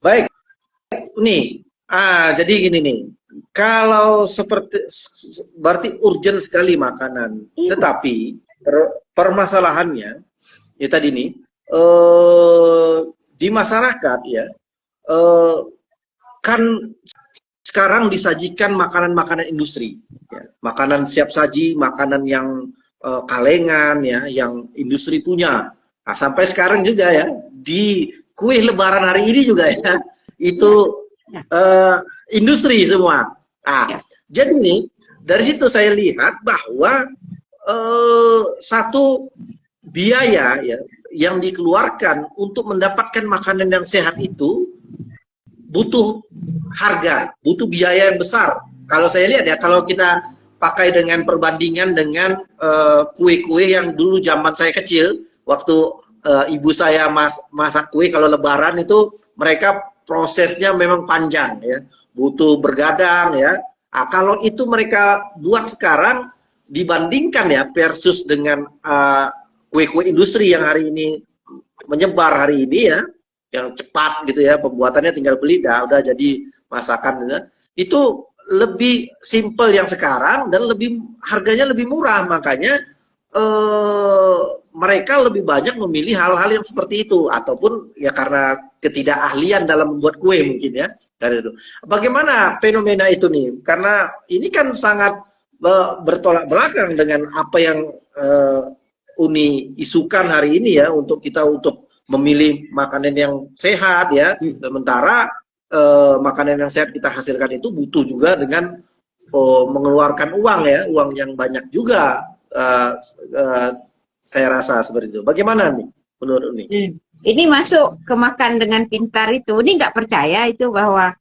Baik, nih, jadi gini nih. Kalau berarti urgent sekali makanan, tetapi permasalahannya ya tadi nih di masyarakat ya kan sekarang disajikan makanan-makanan industri, ya. Makanan siap saji, makanan yang kalengan ya, yang industri punya. Nah, sampai sekarang juga ya di kue Lebaran hari ini juga ya itu industri semua. Jadi nih dari situ saya lihat bahwa satu biaya ya yang dikeluarkan untuk mendapatkan makanan yang sehat itu butuh harga, butuh biaya yang besar. Kalau saya lihat ya, kalau kita pakai dengan perbandingan dengan kue-kue yang dulu zaman saya kecil, waktu ibu saya masak kue kalau Lebaran itu mereka prosesnya memang panjang ya, butuh bergadang ya. Kalau itu mereka buat sekarang dibandingkan ya versus dengan kue-kue industri yang hari ini menyebar hari ini ya, yang cepat gitu ya, pembuatannya tinggal beli udah jadi masakan ya. Itu lebih simple yang sekarang dan harganya lebih murah, makanya mereka lebih banyak memilih hal-hal yang seperti itu, ataupun ya karena ketidakahlian dalam membuat kue mungkin ya dari itu. Bagaimana fenomena itu nih? Karena ini kan sangat bertolak belakang dengan apa yang Uni isukan hari ini ya, untuk memilih makanan yang sehat ya. Sementara makanan yang sehat kita hasilkan itu butuh juga dengan mengeluarkan uang ya, uang yang banyak juga. Saya rasa seperti itu. Bagaimana nih menurut Uni? Ini masuk ke makan dengan pintar itu. Ini nggak percaya itu bahwa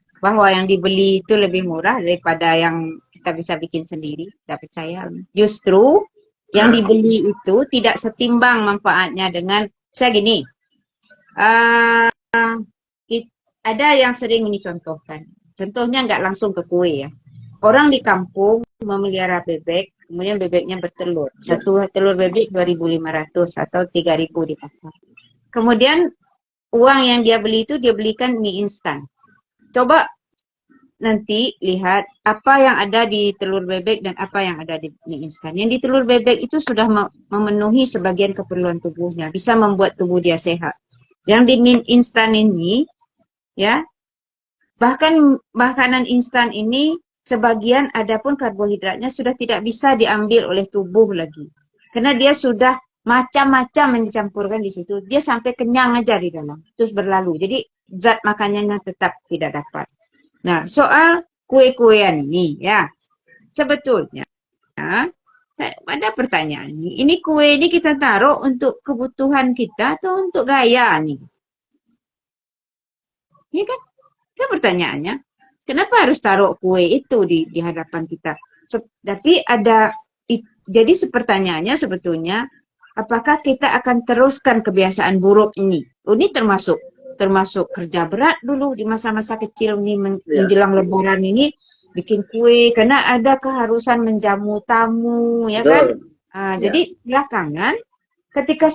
yang dibeli itu lebih murah daripada yang kita bisa bikin sendiri. Nggak percaya. Justru yang dibeli itu tidak setimbang manfaatnya dengan, saya gini, ada yang sering ini contohkan. Contohnya nggak langsung ke kue ya. Orang di kampung memelihara bebek, kemudian bebeknya bertelur. Satu telur bebek 2.500 atau 3.000 di pasar. Kemudian uang yang dia beli itu dia belikan mie instan. Coba nanti lihat apa yang ada di telur bebek dan apa yang ada di mie instan. Yang di telur bebek itu sudah memenuhi sebagian keperluan tubuhnya, bisa membuat tubuh dia sehat. Yang di mie instan ini, ya, bahkan makanan instan ini sebagian adapun karbohidratnya sudah tidak bisa diambil oleh tubuh lagi, karena dia sudah macam-macam yang dicampurkan di situ. Dia sampai kenyang aja di dalam, terus berlalu. Jadi zat makanannya tetap tidak dapat. Nah, soal kue-kuean ini ya, sebetulnya saya ada pertanyaan nih. Ini kue ini kita taruh untuk kebutuhan kita atau untuk gaya nih? Iya kan? Itu pertanyaannya. Kenapa harus taruh kue itu di hadapan kita? Tapi jadi pertanyaannya sebetulnya, apakah kita akan teruskan kebiasaan buruk ini? Ini termasuk kerja berat dulu di masa-masa kecil ini menjelang Lebaran ini bikin kue karena ada keharusan menjamu tamu ya kan. Jadi belakangan ketika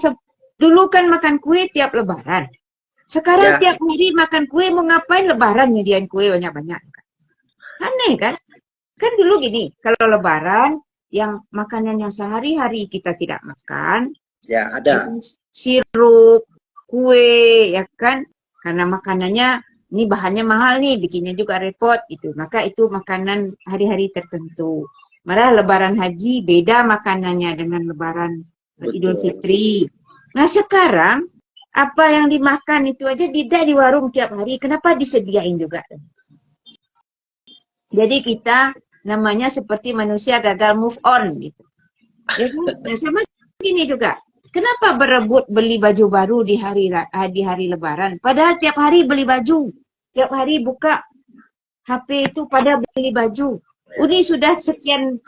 dulu kan makan kue tiap Lebaran. Sekarang tiap hari makan kue, mau ngapain Lebaran nyediain kue banyak-banyak? Aneh kan? Kan dulu gini, kalau Lebaran yang makanan yang sehari-hari kita tidak makan, ya ada sirup, kue, ya kan? Karena makanannya ini bahannya mahal nih, bikinnya juga repot gitu. Maka itu makanan hari-hari tertentu. Malah Lebaran Haji beda makanannya dengan Lebaran Idul Fitri. Nah sekarang apa yang dimakan itu aja tidak di warung tiap hari. Kenapa disediain juga? Jadi kita namanya seperti manusia gagal move on gitu. Ya kan? Nah, sama gini juga. Kenapa berebut beli baju baru di hari Lebaran? Padahal tiap hari beli baju. Tiap hari buka HP itu pada beli baju. Uni sudah sekian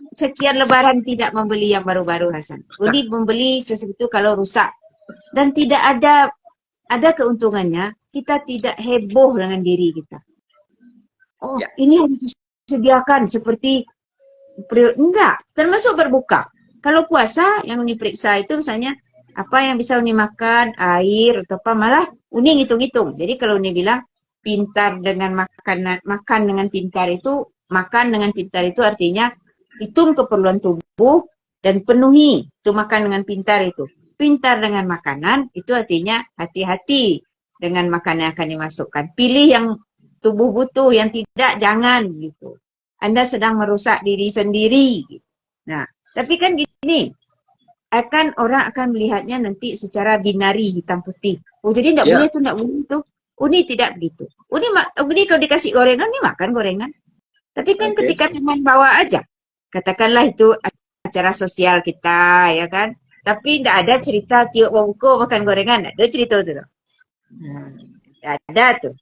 Lebaran tidak membeli yang baru-baru, Hasan. Uni membeli sesuatu kalau rusak. Dan tidak ada keuntungannya, kita tidak heboh dengan diri kita. Oh, ini harus disediakan seperti enggak, termasuk berbuka. Kalau puasa yang Uni periksa itu misalnya apa yang bisa Uni makan, air atau apa, malah Uni ngitung-ngitung. Jadi kalau Uni bilang pintar dengan makan dengan pintar itu, makan dengan pintar itu artinya hitung keperluan tubuh dan penuhi itu makan dengan pintar itu. Pintar dengan makanan itu artinya hati-hati dengan makanan yang akan dimasukkan. Pilih yang tubuh butuh, yang tidak jangan gitu. Anda sedang merusak diri sendiri. Nah, tapi kan gini, orang akan melihatnya nanti secara binari hitam putih. Oh jadi tidak boleh itu, tidak boleh itu. Uni tidak begitu. Uni kalau dikasih gorengan, ini makan gorengan. Tapi kan ketika teman bawa aja, katakanlah itu acara sosial kita, ya kan. Tapi tidak ada cerita tiup bongko makan gorengan, tidak ada cerita itu. Tidak ada tuh.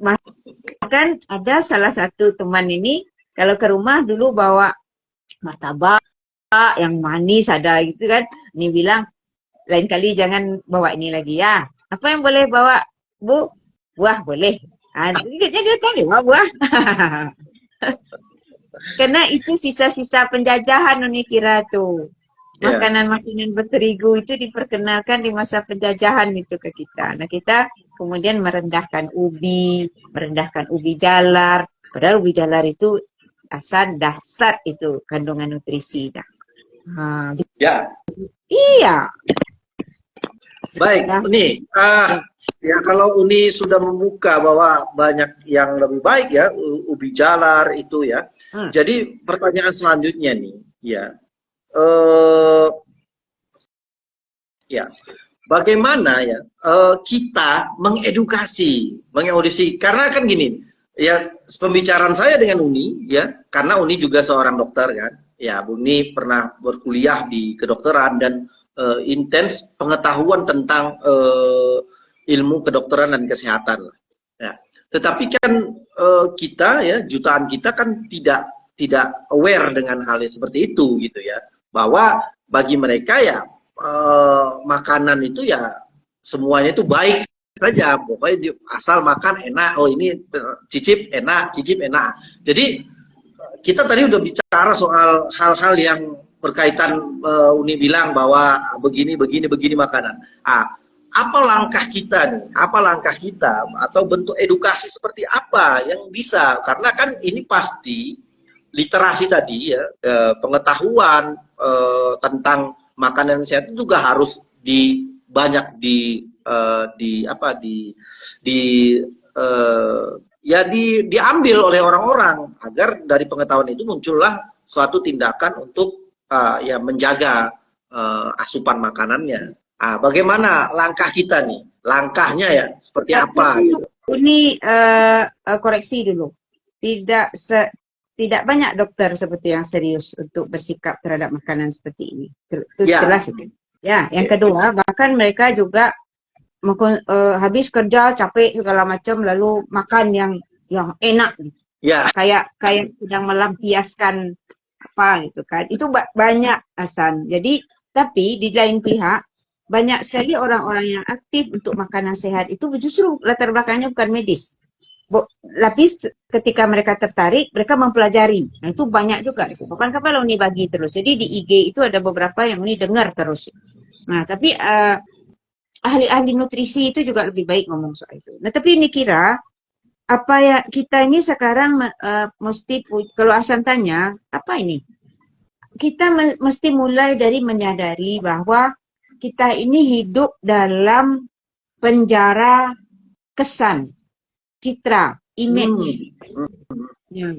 Bahkan ada salah satu teman ini, kalau ke rumah dulu bawa martabak yang manis ada gitu kan. Ini bilang, lain kali jangan bawa ini lagi ya. Apa yang boleh bawa, Bu? Buah boleh. Dia tanya, buah. Karena itu sisa-sisa penjajahan Uni kira tuh. Makanan-makanan berterigu itu diperkenalkan di masa penjajahan itu ke kita. Nah kita kemudian merendahkan ubi jalar. Padahal ubi jalar itu asal dasar itu kandungan nutrisi. Iya. Baik, Uni. Ya kalau Uni sudah membuka bahwa banyak yang lebih baik ya, ubi jalar itu ya. Jadi pertanyaan selanjutnya nih, bagaimana ya kita mengedukasi karena kan gini ya, pembicaraan saya dengan Uni ya, karena Uni juga seorang dokter kan ya, Uni pernah berkuliah di kedokteran dan intens pengetahuan tentang ilmu kedokteran dan kesehatan ya. Tetapi kan kita ya, jutaan kita kan tidak aware dengan hal yang seperti itu gitu ya, bahwa bagi mereka ya makanan itu ya semuanya itu baik saja, pokoknya asal makan enak, oh ini cicip enak. Jadi kita tadi udah bicara soal hal-hal yang berkaitan, Uni bilang bahwa begini makanan. Apa langkah kita nih? Apa langkah kita atau bentuk edukasi seperti apa yang bisa? Karena kan ini pasti literasi tadi ya, pengetahuan tentang makanan sehat itu juga harus diambil oleh orang-orang agar dari pengetahuan itu muncullah suatu tindakan untuk menjaga asupan makanannya. Bagaimana langkah kita nih langkahnya ya seperti apa Tapi gitu. ini koreksi dulu. Tidak banyak dokter seperti yang serius untuk bersikap terhadap makanan seperti ini. Itu Ya, jelas itu. Ya, yang kedua, bahkan mereka juga habis kerja capek segala macam lalu makan yang enak gitu. ya, Kayak sedang melampiaskan apa gitu kan. Itu banyak Hasan. Jadi tapi di lain pihak banyak sekali orang-orang yang aktif untuk makanan sehat itu justru latar belakangnya bukan medis. Tapi ketika mereka tertarik, mereka mempelajari. Nah itu banyak juga. Kapan-kapan Uni bagi terus. Jadi di IG itu ada beberapa yang Uni dengar terus. Nah tapi ahli-ahli nutrisi itu juga lebih baik ngomong soal itu. Nah tapi ini kira apa ya kita ini sekarang mesti kalau Hasan tanya apa ini? Kita mesti mulai dari menyadari bahwa kita ini hidup dalam penjara kesan, citra, image. Ya.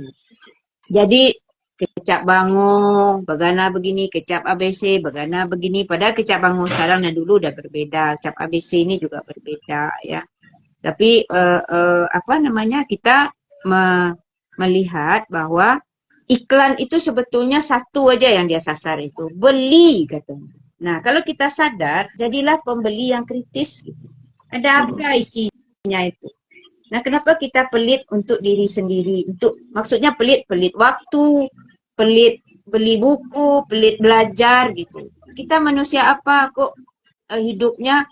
Jadi kecap bangun, bagana begini, kecap ABC, bagana begini. Padahal kecap bangun sekarang dan dulu udah berbeda. Kecap ABC ini juga berbeda ya. Tapi apa namanya kita melihat bahwa iklan itu sebetulnya satu aja yang dia sasar itu beli katanya. Nah kalau kita sadar jadilah pembeli yang kritis gitu. Ada apa isinya itu? Nah kenapa kita pelit untuk diri sendiri? Maksudnya pelit waktu, pelit beli buku, pelit belajar gitu. Kita manusia apa kok hidupnya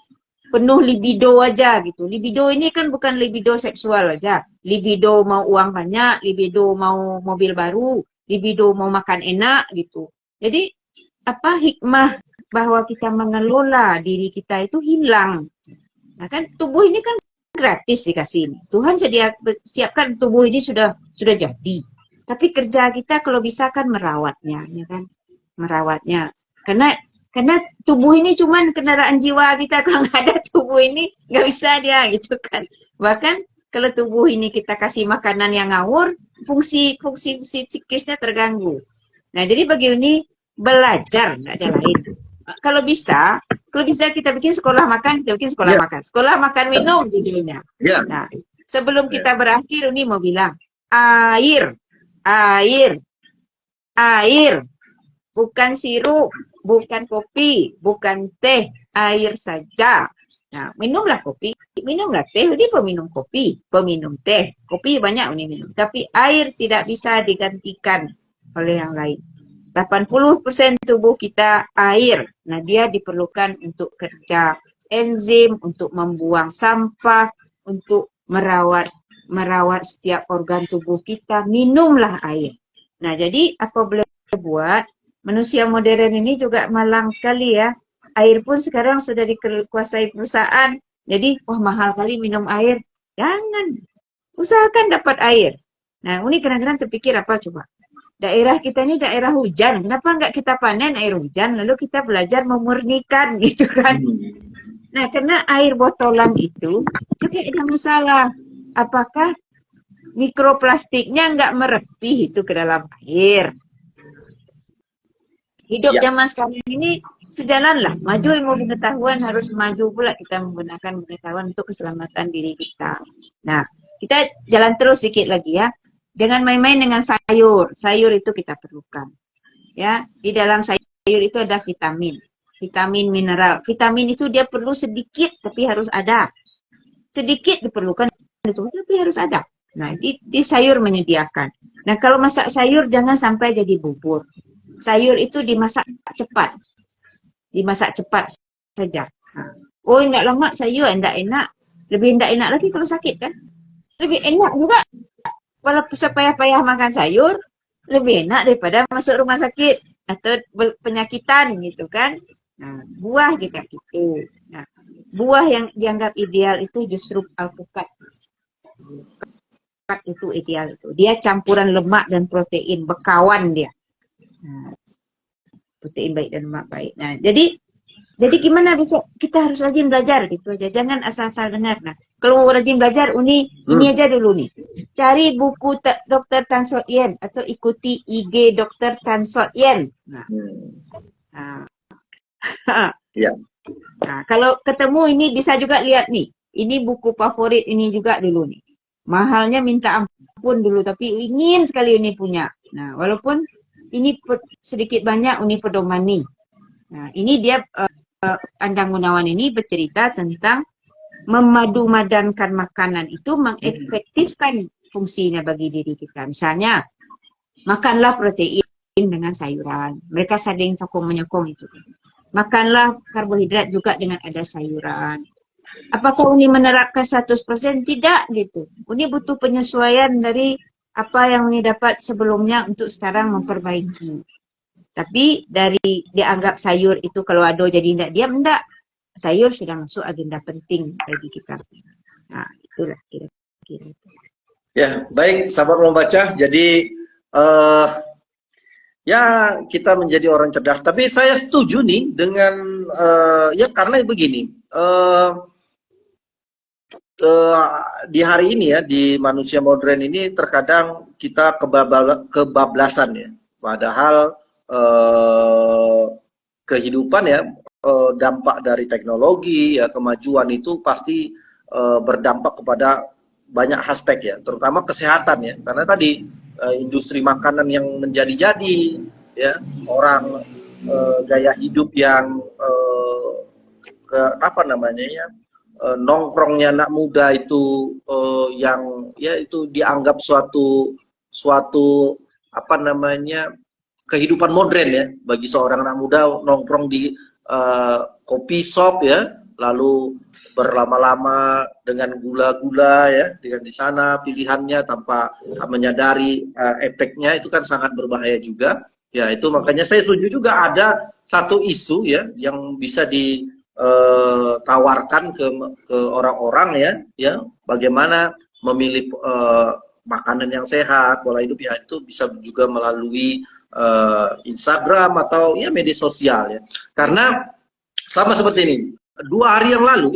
penuh libido aja gitu. Libido ini kan bukan libido seksual aja. Libido mau uang banyak, libido mau mobil baru, libido mau makan enak gitu. Jadi apa hikmah bahwa kita mengelola diri kita itu hilang. Nah kan tubuh ini kan gratis dikasih ini. Tuhan siapkan tubuh ini sudah jadi. Tapi kerja kita kalau bisa kan merawatnya, ya kan? Merawatnya. Karena tubuh ini cuman kendaraan jiwa kita. Kalau nggak ada tubuh ini nggak bisa dia gitu kan. Bahkan kalau tubuh ini kita kasih makanan yang ngawur, fungsi psikisnya terganggu. Nah jadi bagi ini belajar nggak ada lain. Kalau bisa kita bikin sekolah makan, kita bikin sekolah makan. Sekolah makan minum judulnya. ya, Nah sebelum kita berakhir ini mau bilang air, air, air. Bukan sirup, bukan kopi, bukan teh, air saja. Nah, minumlah kopi, minumlah teh, dia peminum kopi, peminum teh. Kopi banyak ini minum, tapi air tidak bisa digantikan oleh yang lain. 80% tubuh kita air. Nah, dia diperlukan untuk kerja enzim, untuk membuang sampah, untuk merawat setiap organ tubuh kita. Minumlah air. Nah, jadi apa boleh buat? Manusia modern ini juga malang sekali ya. Air pun sekarang sudah dikuasai perusahaan. Jadi, wah mahal kali minum air. Jangan. Usahakan dapat air. Nah, ini kadang-kadang terpikir apa coba? Daerah kita ini daerah hujan. Kenapa nggak kita panen air hujan? Lalu kita belajar memurnikan gitu kan. Nah, karena air botolan itu juga ada masalah. Apakah mikroplastiknya nggak merepih itu ke dalam air? Hidup zaman sekarang ini sejalan lah. Maju ilmu pengetahuan harus maju pula kita menggunakan pengetahuan untuk keselamatan diri kita. Nah, kita jalan terus sedikit lagi ya. Jangan main-main dengan sayur. Sayur itu kita perlukan. Ya, di dalam sayur itu ada vitamin, mineral. Vitamin itu dia perlu sedikit tapi harus ada. Sedikit diperlukan itu tapi harus ada. Nah, di sayur menyediakan. Nah, kalau masak sayur jangan sampai jadi bubur. Sayur itu dimasak cepat. Dimasak cepat saja. Oh, enggak lama sayur, enggak enak. Lebih enggak enak lagi kalau sakit kan? Lebih enak juga. Walaupun sepayah-payah makan sayur, lebih enak daripada masuk rumah sakit atau penyakitan gitu kan. Nah, buah juga gitu. Nah, buah yang dianggap ideal itu justru alpukat. Alpukat itu ideal itu. Dia campuran lemak dan protein, bekawan dia. Nah, protein baik dan lemak baik. Nah, jadi gimana bisa kita harus rajin belajar gitu aja. Jangan asal-asal dengar. Nah, kalau mau rajin belajar, ini aja dulu nih. Cari buku Dr. Tan Sot Yen atau ikuti IG Dr. Tan Sot Yen. Nah. ya. Nah, kalau ketemu ini bisa juga lihat nih. Ini buku favorit ini juga dulu nih. Mahalnya minta ampun dulu, tapi ingin sekali Uni punya. Nah, walaupun ini sedikit banyak Uni pedoman nih. Nah, ini dia Andang Gunawan ini bercerita tentang memadu-madankan makanan itu mengefektifkan fungsinya bagi diri kita. Misalnya, makanlah protein dengan sayuran. Mereka saling sokong-menyokong itu. Makanlah karbohidrat juga dengan ada sayuran. Apakah Uni menerapkan 100%? Tidak gitu. Uni butuh penyesuaian dari apa yang Uni dapat sebelumnya untuk sekarang memperbaiki. Tapi dari dianggap sayur itu kalau ada jadi tidak diam, enggak. Sayur sudah masuk agenda penting bagi kita. Nah, itulah kira-kira. Ya, baik sahabat membaca. Jadi ya kita menjadi orang cerdas. Tapi saya setuju nih dengan ya karena begini. Di hari ini ya, di manusia modern ini terkadang kita kebablasan ya. Padahal kehidupan ya, dampak dari teknologi ya, kemajuan itu pasti berdampak kepada banyak aspek ya, terutama kesehatan ya. Karena tadi industri makanan yang menjadi-jadi ya, orang gaya hidup yang apa namanya ya, nongkrongnya anak muda itu yang ya itu dianggap suatu apa namanya kehidupan modern ya bagi seorang anak muda, nongkrong di kopi shop ya, lalu berlama-lama dengan gula-gula ya, dengan di sana pilihannya tanpa menyadari efeknya, itu kan sangat berbahaya juga ya. Itu makanya saya setuju juga ada satu isu ya yang bisa tawarkan ke orang-orang ya, bagaimana memilih makanan yang sehat, pola hidup ya, itu bisa juga melalui Instagram atau ya media sosial ya. Karena sama seperti ini, 2 hari yang lalu,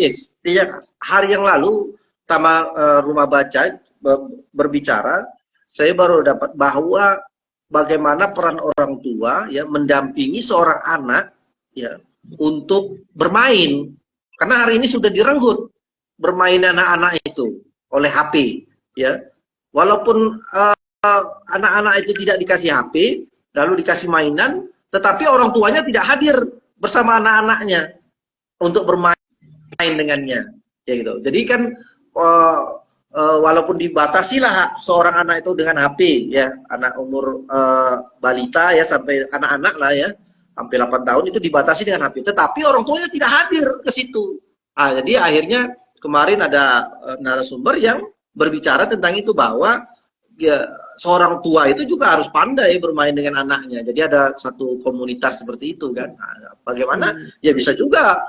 hari yang lalu Taman Rumah Baca berbicara, saya baru dapat bahwa bagaimana peran orang tua ya mendampingi seorang anak ya untuk bermain, karena hari ini sudah direnggut bermain anak-anak itu oleh HP ya. Walaupun anak-anak itu tidak dikasih HP lalu dikasih mainan, tetapi orang tuanya tidak hadir bersama anak-anaknya untuk bermain dengannya ya gitu. Jadi kan walaupun dibatasilah seorang anak itu dengan HP ya, anak umur balita ya sampai anak-anak lah ya, sampai 8 tahun itu dibatasi dengan HP, tetapi orang tuanya tidak hadir ke situ. Jadi akhirnya kemarin ada narasumber yang berbicara tentang itu, bahwa ya, seorang tua itu juga harus pandai bermain dengan anaknya. Jadi ada satu komunitas seperti itu kan. Bagaimana ya bisa juga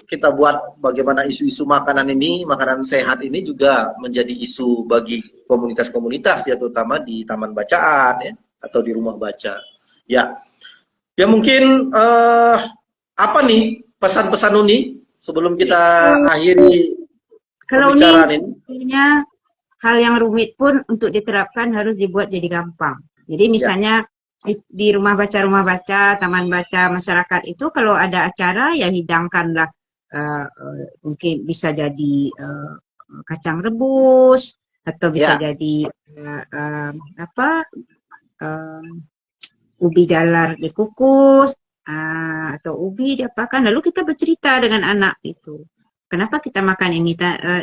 kita buat bagaimana isu-isu makanan ini, makanan sehat ini juga menjadi isu bagi komunitas-komunitas ya, terutama di taman bacaan ya, atau di rumah baca. Ya mungkin apa nih pesan-pesan Uni sebelum kita akhiri pembicaraan ini? Sebenarnya hal yang rumit pun untuk diterapkan harus dibuat jadi gampang. Jadi misalnya di rumah baca, taman baca masyarakat itu kalau ada acara ya hidangkanlah, mungkin bisa jadi kacang rebus atau bisa jadi ubi jalar dikukus atau ubi diapakan, lalu kita bercerita dengan anak itu. Kenapa kita makan ini?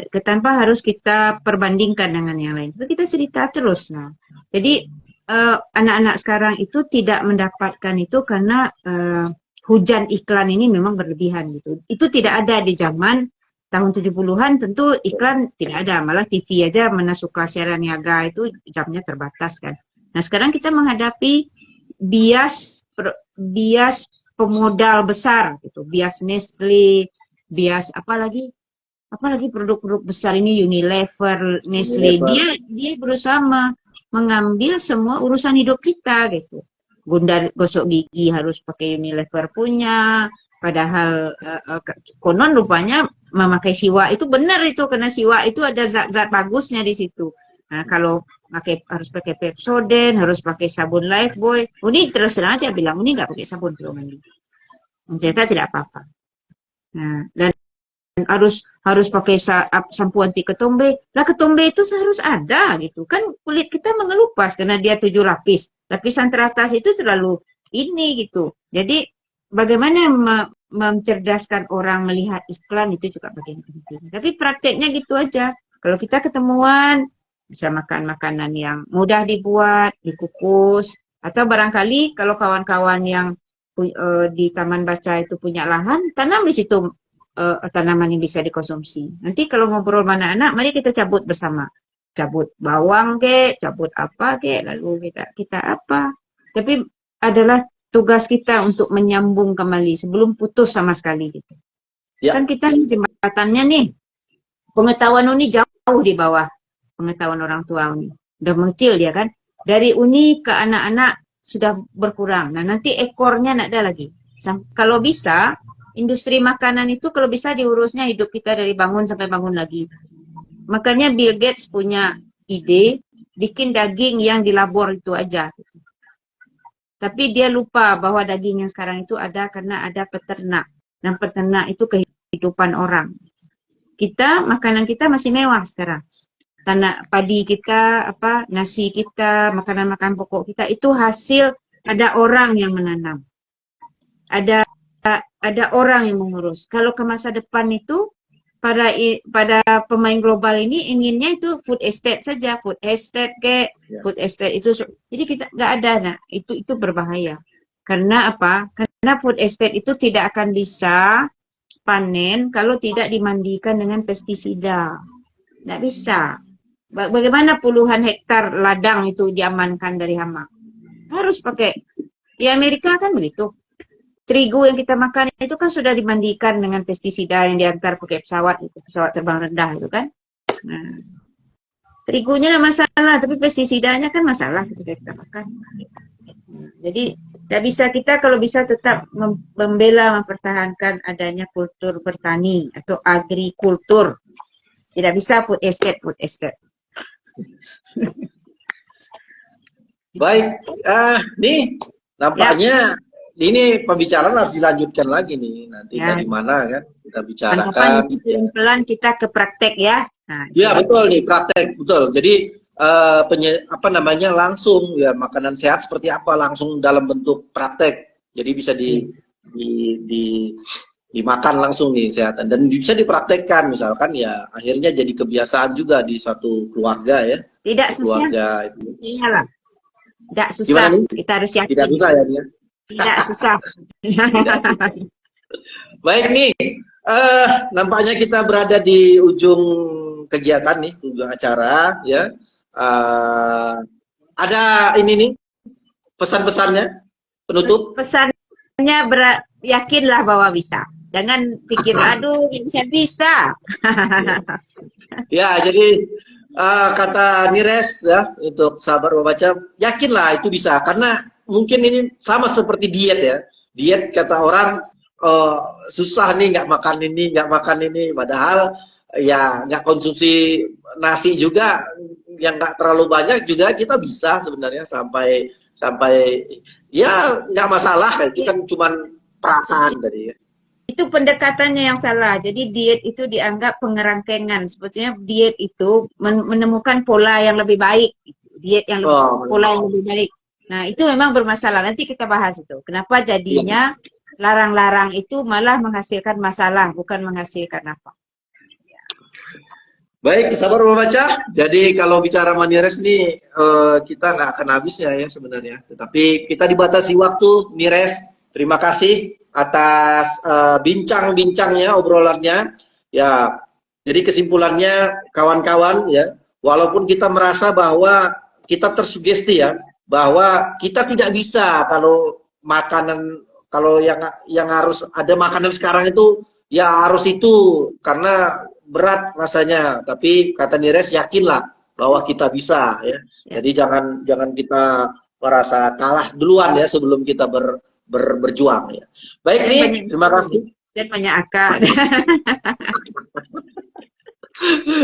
Tanpa harus kita perbandingkan dengan yang lain. Tapi kita cerita terus. Nah, jadi anak-anak sekarang itu tidak mendapatkan itu karena hujan iklan ini memang berlebihan gitu. Itu tidak ada di zaman tahun 70-an, tentu iklan tidak ada. Malah TV aja mana suka siaran niaga itu jamnya terbatas kan. Nah, sekarang kita menghadapi bias pemodal besar gitu, bias Nestle, bias apalagi produk-produk besar ini, Unilever, Nestle. Dia berusaha mengambil semua urusan hidup kita gitu. Gundar gosok gigi harus pakai Unilever punya, padahal konon rupanya memakai siwak itu benar itu, karena siwak itu ada zat-zat bagusnya di situ. Nah, kalau harus pakai Pepsodent, harus pakai sabun Lifebuoy. Uni terus terang aja bilang, Uni nggak pakai sabun kalau mandi. Ternyata tidak apa-apa. Nah, dan harus pakai sampo anti ketombe. Lah ketombe itu seharus ada gitu. Kan kulit kita mengelupas karena dia 7 lapis. Lapisan teratas itu terlalu ini gitu. Jadi bagaimana mencerdaskan orang melihat iklan itu juga bagian penting. Tapi prakteknya gitu aja. Kalau kita ketemuan bisa makan makanan yang mudah dibuat, dikukus, atau barangkali kalau kawan-kawan yang di Taman Baca itu punya lahan, tanam di situ tanaman yang bisa dikonsumsi. Nanti kalau ngobrol mana anak, mari kita cabut bersama. Cabut bawang ke, cabut apa ke, lalu kita apa. Tapi adalah tugas kita untuk menyambung kembali sebelum putus sama sekali gitu. Ya. Kan kita nih jembatannya nih, pengetahuan ini jauh di bawah pengetahuan orang tua ini. Udah mengecil dia kan. Dari uni ke anak-anak sudah berkurang. Nah nanti ekornya nak ada lagi. Kalau bisa, industri makanan itu kalau bisa diurusnya hidup kita dari bangun sampai bangun lagi. Makanya Bill Gates punya ide bikin daging yang di labor itu aja. Tapi dia lupa bahwa daging yang sekarang itu ada karena ada peternak. Dan peternak itu kehidupan orang. Makanan kita masih mewah sekarang. Tanah padi kita, nasi kita, makanan-makanan pokok kita itu hasil ada orang yang menanam. Ada orang yang mengurus. Kalau ke masa depan itu pada pemain global ini inginnya itu food estate saja, food estate food estate itu. Jadi kita nggak ada, nah itu berbahaya. Karena apa? Karena food estate itu tidak akan bisa panen kalau tidak dimandikan dengan pestisida. Nggak bisa. Bagaimana puluhan hektar ladang itu diamankan dari hama? Harus pakai. Di Amerika kan begitu. Terigu yang kita makan itu kan sudah dimandikan dengan pestisida yang diantar pakai pesawat terbang rendah itu kan. Nah, terigunya tidak masalah, tapi pestisidanya kan masalah ketika kita makan. Jadi tidak bisa kita kalau bisa tetap mempertahankan adanya kultur bertani atau agrikultur. Tidak bisa food estate. Baik, nih nampaknya ini pembicaraan harus dilanjutkan lagi nih nanti dari mana kan kita bicarakan. Pelan-pelan kita ke praktek ya. Nah, ya betul nih praktek betul. Jadi langsung ya makanan sehat seperti apa langsung dalam bentuk praktek. Jadi bisa dimakan langsung nih kesehatan dan bisa dipraktekkan misalkan ya akhirnya jadi kebiasaan juga di satu keluarga ya. Tidak keluarga susah. Itu. Iyalah. Tidak susah. Kita harus yakin. Tidak susah ya dia. Tidak susah. Baik nih, nampaknya kita berada di ujung kegiatan nih, ujung acara ya. Ada ini nih pesan-pesannya penutup. Pesannya yakinlah bahwa bisa. Jangan pikir aduh bisa. Ya, jadi kata Nires ya untuk sahabat membaca, yakinlah itu bisa karena mungkin ini sama seperti diet ya. Diet kata orang susah nih nggak makan ini, padahal ya nggak konsumsi nasi juga yang nggak terlalu banyak juga kita bisa sebenarnya sampai ya nggak masalah itu kan cuman perasaan tadi ya. Itu pendekatannya yang salah. Jadi diet itu dianggap pengerangkengan. Sebetulnya diet itu menemukan pola yang lebih baik. Diet yang pola yang lebih baik. Nah, itu memang bermasalah. Nanti kita bahas itu. Kenapa jadinya larang-larang itu malah menghasilkan masalah, bukan menghasilkan apa. Baik, sabar membaca. Jadi kalau bicara Nires nih, kita nggak akan habisnya ya sebenarnya. Tetapi kita dibatasi waktu, Nires. Terima kasih atas bincang-bincangnya, obrolannya. Ya, jadi kesimpulannya kawan-kawan ya, walaupun kita merasa bahwa kita tersugesti ya, bahwa kita tidak bisa kalau makanan yang harus ada makanan sekarang itu ya harus itu karena berat rasanya. Tapi kata Nires yakinlah bahwa kita bisa ya. Jadi jangan kita merasa kalah duluan ya sebelum kita berjuang ya. Baik nih, terima kasih. Dan banyak akal.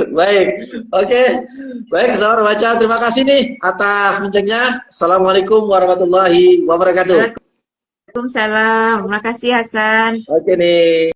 Baik, oke. Baik, saudara baca, terima kasih nih atas bincangnya. Assalamualaikum warahmatullahi wabarakatuh. Waalaikumsalam. Terima kasih Hasan. Oke nih.